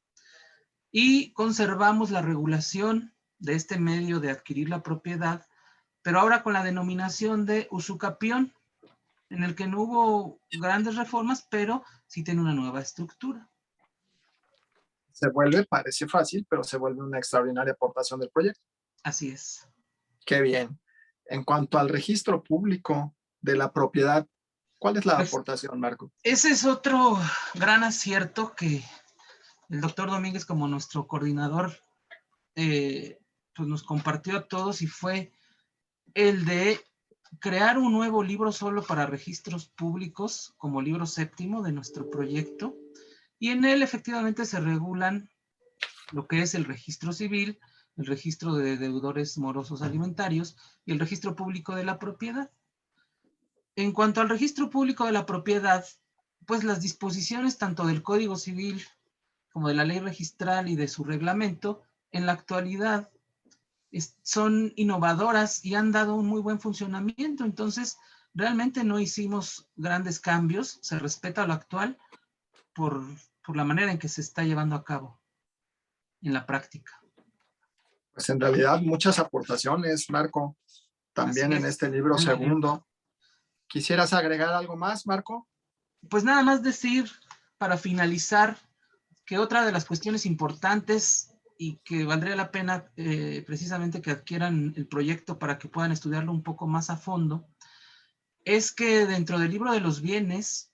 I: Y conservamos la regulación de este medio de adquirir la propiedad, pero ahora con la denominación de usucapión, en el que no hubo grandes reformas, pero sí tiene una nueva estructura.
C: Se vuelve, parece fácil, pero se vuelve una extraordinaria aportación del proyecto.
I: Así es.
C: Qué bien. En cuanto al registro público de la propiedad, ¿cuál es la aportación, Marco?
I: Ese es otro gran acierto que el doctor Domínguez, como nuestro coordinador, pues nos compartió a todos, y fue el de crear un nuevo libro solo para registros públicos, como libro séptimo de nuestro proyecto, y en él efectivamente se regulan lo que es el registro civil, el registro de deudores morosos alimentarios y el registro público de la propiedad. En cuanto al registro público de la propiedad, pues las disposiciones tanto del Código Civil como de la ley registral y de su reglamento, en la actualidad son innovadoras y han dado un muy buen funcionamiento. Entonces, realmente no hicimos grandes cambios, se respeta lo actual por la manera en que se está llevando a cabo en la práctica.
C: Pues en realidad muchas aportaciones, Marco, también en este libro segundo. ¿Quisieras agregar algo más, Marco?
I: Pues nada más decir, para finalizar, que otra de las cuestiones importantes y que valdría la pena precisamente que adquieran el proyecto para que puedan estudiarlo un poco más a fondo, es que dentro del libro de los bienes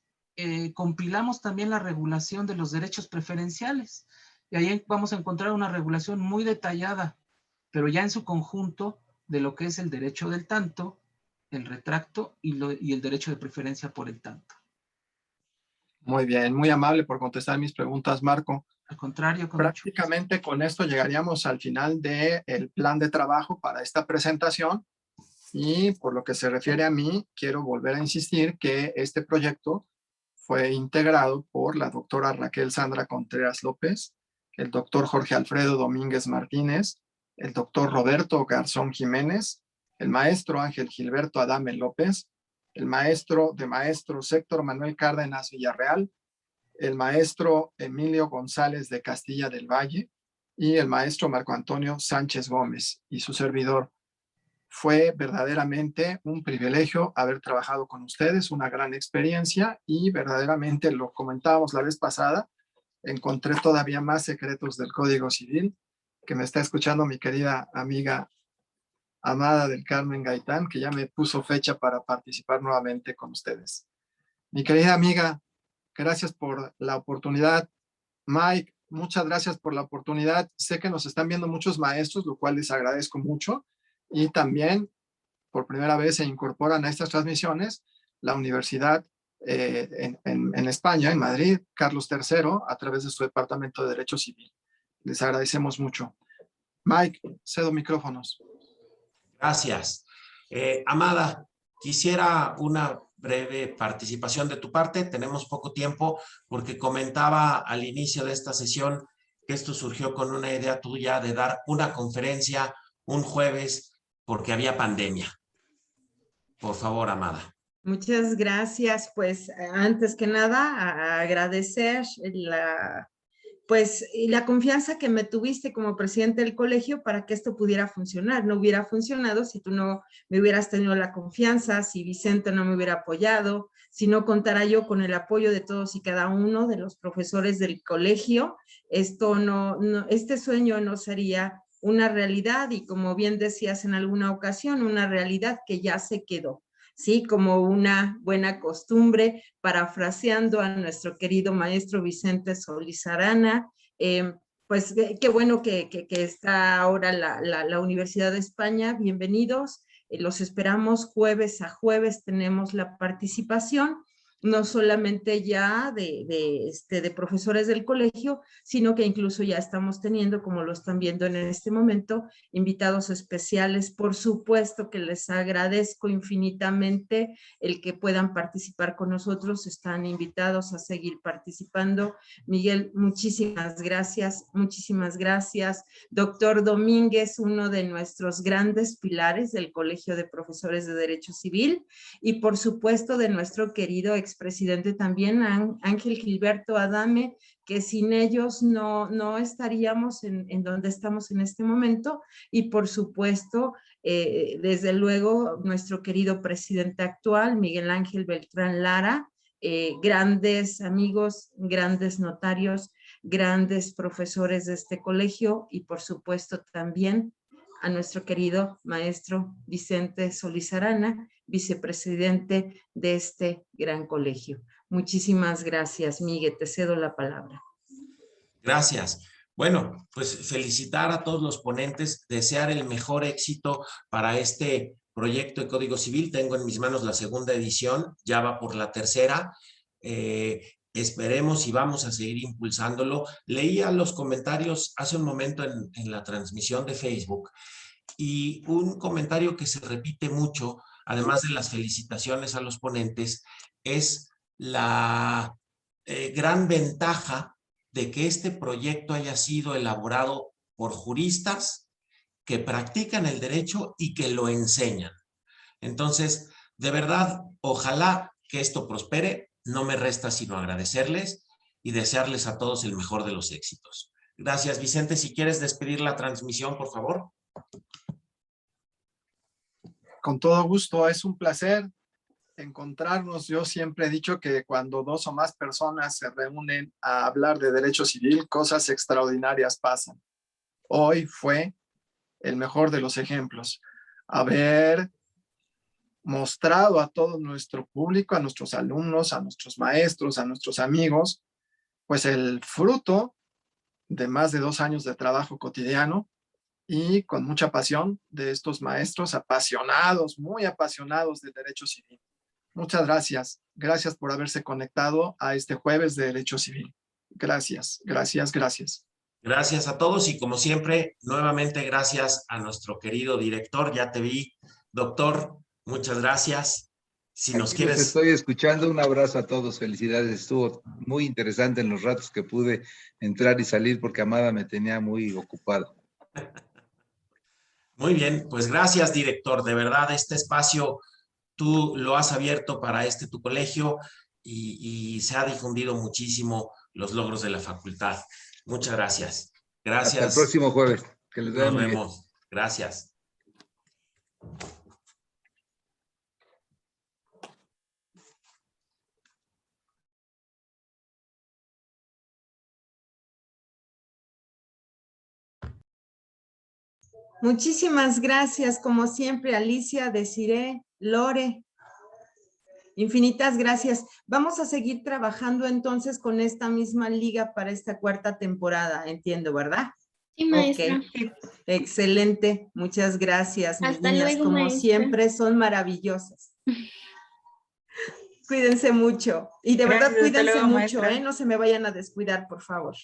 I: compilamos también la regulación de los derechos preferenciales. Y ahí vamos a encontrar una regulación muy detallada, pero ya en su conjunto, de lo que es el derecho del tanto, el retracto y el derecho de preferencia por el tanto.
C: Muy bien, muy amable por contestar mis preguntas, Marco.
I: Al contrario,
C: prácticamente con esto llegaríamos al final del plan de trabajo para esta presentación, y por lo que se refiere a mí, quiero volver a insistir que este proyecto fue integrado por la doctora Raquel Sandra Contreras López, el doctor Jorge Alfredo Domínguez Martínez, el doctor Roberto Garzón Jiménez, el maestro Ángel Gilberto Adame López, el maestro de maestros Héctor Manuel Cárdenas Villarreal, el maestro Emilio González de Castilla del Valle y el maestro Marco Antonio Sánchez Gómez y su servidor. Fue verdaderamente un privilegio haber trabajado con ustedes, una gran experiencia, y verdaderamente, lo comentábamos la vez pasada, encontré todavía más secretos del Código Civil, que me está escuchando mi querida amiga Amada del Carmen Gaitán, que ya me puso fecha para participar nuevamente con ustedes. Mi querida amiga, gracias por la oportunidad. Mike, muchas gracias por la oportunidad. Sé que nos están viendo muchos maestros, lo cual les agradezco mucho. Y también, por primera vez, se incorporan a estas transmisiones la Universidad en España, en Madrid, Carlos III, a través de su Departamento de Derecho Civil. Les agradecemos mucho. Mike, cedo micrófonos.
B: Gracias. Amada, quisiera una breve participación de tu parte. Tenemos poco tiempo porque comentaba al inicio de esta sesión que esto surgió con una idea tuya de dar una conferencia un jueves porque había pandemia. Por favor, Amada.
J: Muchas gracias. Pues antes que nada, agradecer pues la confianza que me tuviste como presidente del colegio para que esto pudiera funcionar. No hubiera funcionado si tú no me hubieras tenido la confianza, si Vicente no me hubiera apoyado, si no contara yo con el apoyo de todos y cada uno de los profesores del colegio, este sueño no sería una realidad, y como bien decías en alguna ocasión, una realidad que ya se quedó. Sí, como una buena costumbre, parafraseando a nuestro querido maestro Vicente Solís Arana, pues qué bueno que está ahora la Universidad de España. Bienvenidos, los esperamos jueves a jueves, tenemos la participación, no solamente ya de profesores del colegio, sino que incluso ya estamos teniendo, como lo están viendo en este momento, invitados especiales. Por supuesto que les agradezco infinitamente el que puedan participar con nosotros, están invitados a seguir participando. Miguel, muchísimas gracias, muchísimas gracias. Doctor Domínguez, uno de nuestros grandes pilares del Colegio de Profesores de Derecho Civil, y por supuesto de nuestro querido expresidente también, Ángel Gilberto Adame, que sin ellos no estaríamos en donde estamos en este momento, y por supuesto, desde luego, nuestro querido presidente actual, Miguel Ángel Beltrán Lara, grandes amigos, grandes notarios, grandes profesores de este colegio, y por supuesto también a nuestro querido maestro Vicente Solís Arana, vicepresidente de este gran colegio. Muchísimas gracias, Miguel, te cedo la palabra.
B: Gracias. Bueno, pues felicitar a todos los ponentes, desear el mejor éxito para este proyecto de Código Civil. Tengo en mis manos la segunda edición, ya va por la tercera. Esperemos y vamos a seguir impulsándolo. Leía los comentarios hace un momento en la transmisión de Facebook, y un comentario que se repite mucho, además de las felicitaciones a los ponentes, es la gran ventaja de que este proyecto haya sido elaborado por juristas que practican el derecho y que lo enseñan. Entonces, de verdad, ojalá que esto prospere. No me resta sino agradecerles y desearles a todos el mejor de los éxitos. Gracias, Vicente. Si quieres despedir la transmisión, por favor.
C: Con todo gusto, es un placer encontrarnos. Yo siempre he dicho que cuando dos o más personas se reúnen a hablar de derecho civil, cosas extraordinarias pasan. Hoy fue el mejor de los ejemplos. Haber mostrado a todo nuestro público, a nuestros alumnos, a nuestros maestros, a nuestros amigos, pues el fruto de más de 2 años de trabajo cotidiano y con mucha pasión de estos maestros apasionados, muy apasionados del derecho civil. Muchas gracias. Gracias por haberse conectado a este jueves de Derecho Civil. Gracias, gracias, gracias.
B: Gracias a todos y como siempre, nuevamente gracias a nuestro querido director. Ya te vi, doctor. Muchas gracias. Si nos
E: Aquí
B: quieres...
E: los estoy escuchando. Un abrazo a todos. Felicidades. Estuvo muy interesante en los ratos que pude entrar y salir porque Amada me tenía muy ocupado.
B: Muy bien, pues gracias, director. De verdad, este espacio tú lo has abierto para tu colegio y se ha difundido muchísimo los logros de la facultad. Muchas gracias. Gracias.
E: Hasta el próximo jueves. Que les vaya muy bien.
B: Nos vemos. Gracias.
J: Muchísimas gracias, como siempre, Alicia, Desiree, Lore. Infinitas gracias. Vamos a seguir trabajando entonces con esta misma liga para esta 4ª temporada, entiendo, ¿verdad?
K: Sí, maestra.
J: Okay. Excelente. Muchas gracias, mis
K: Hasta
J: niñas.
K: luego,
J: Como
K: maestra.
J: siempre, son maravillosas. Cuídense mucho. Y de verdad,
L: Gracias, hasta
J: cuídense
L: luego,
J: mucho,
L: maestra.
J: ¿eh? No se me vayan a descuidar, por favor.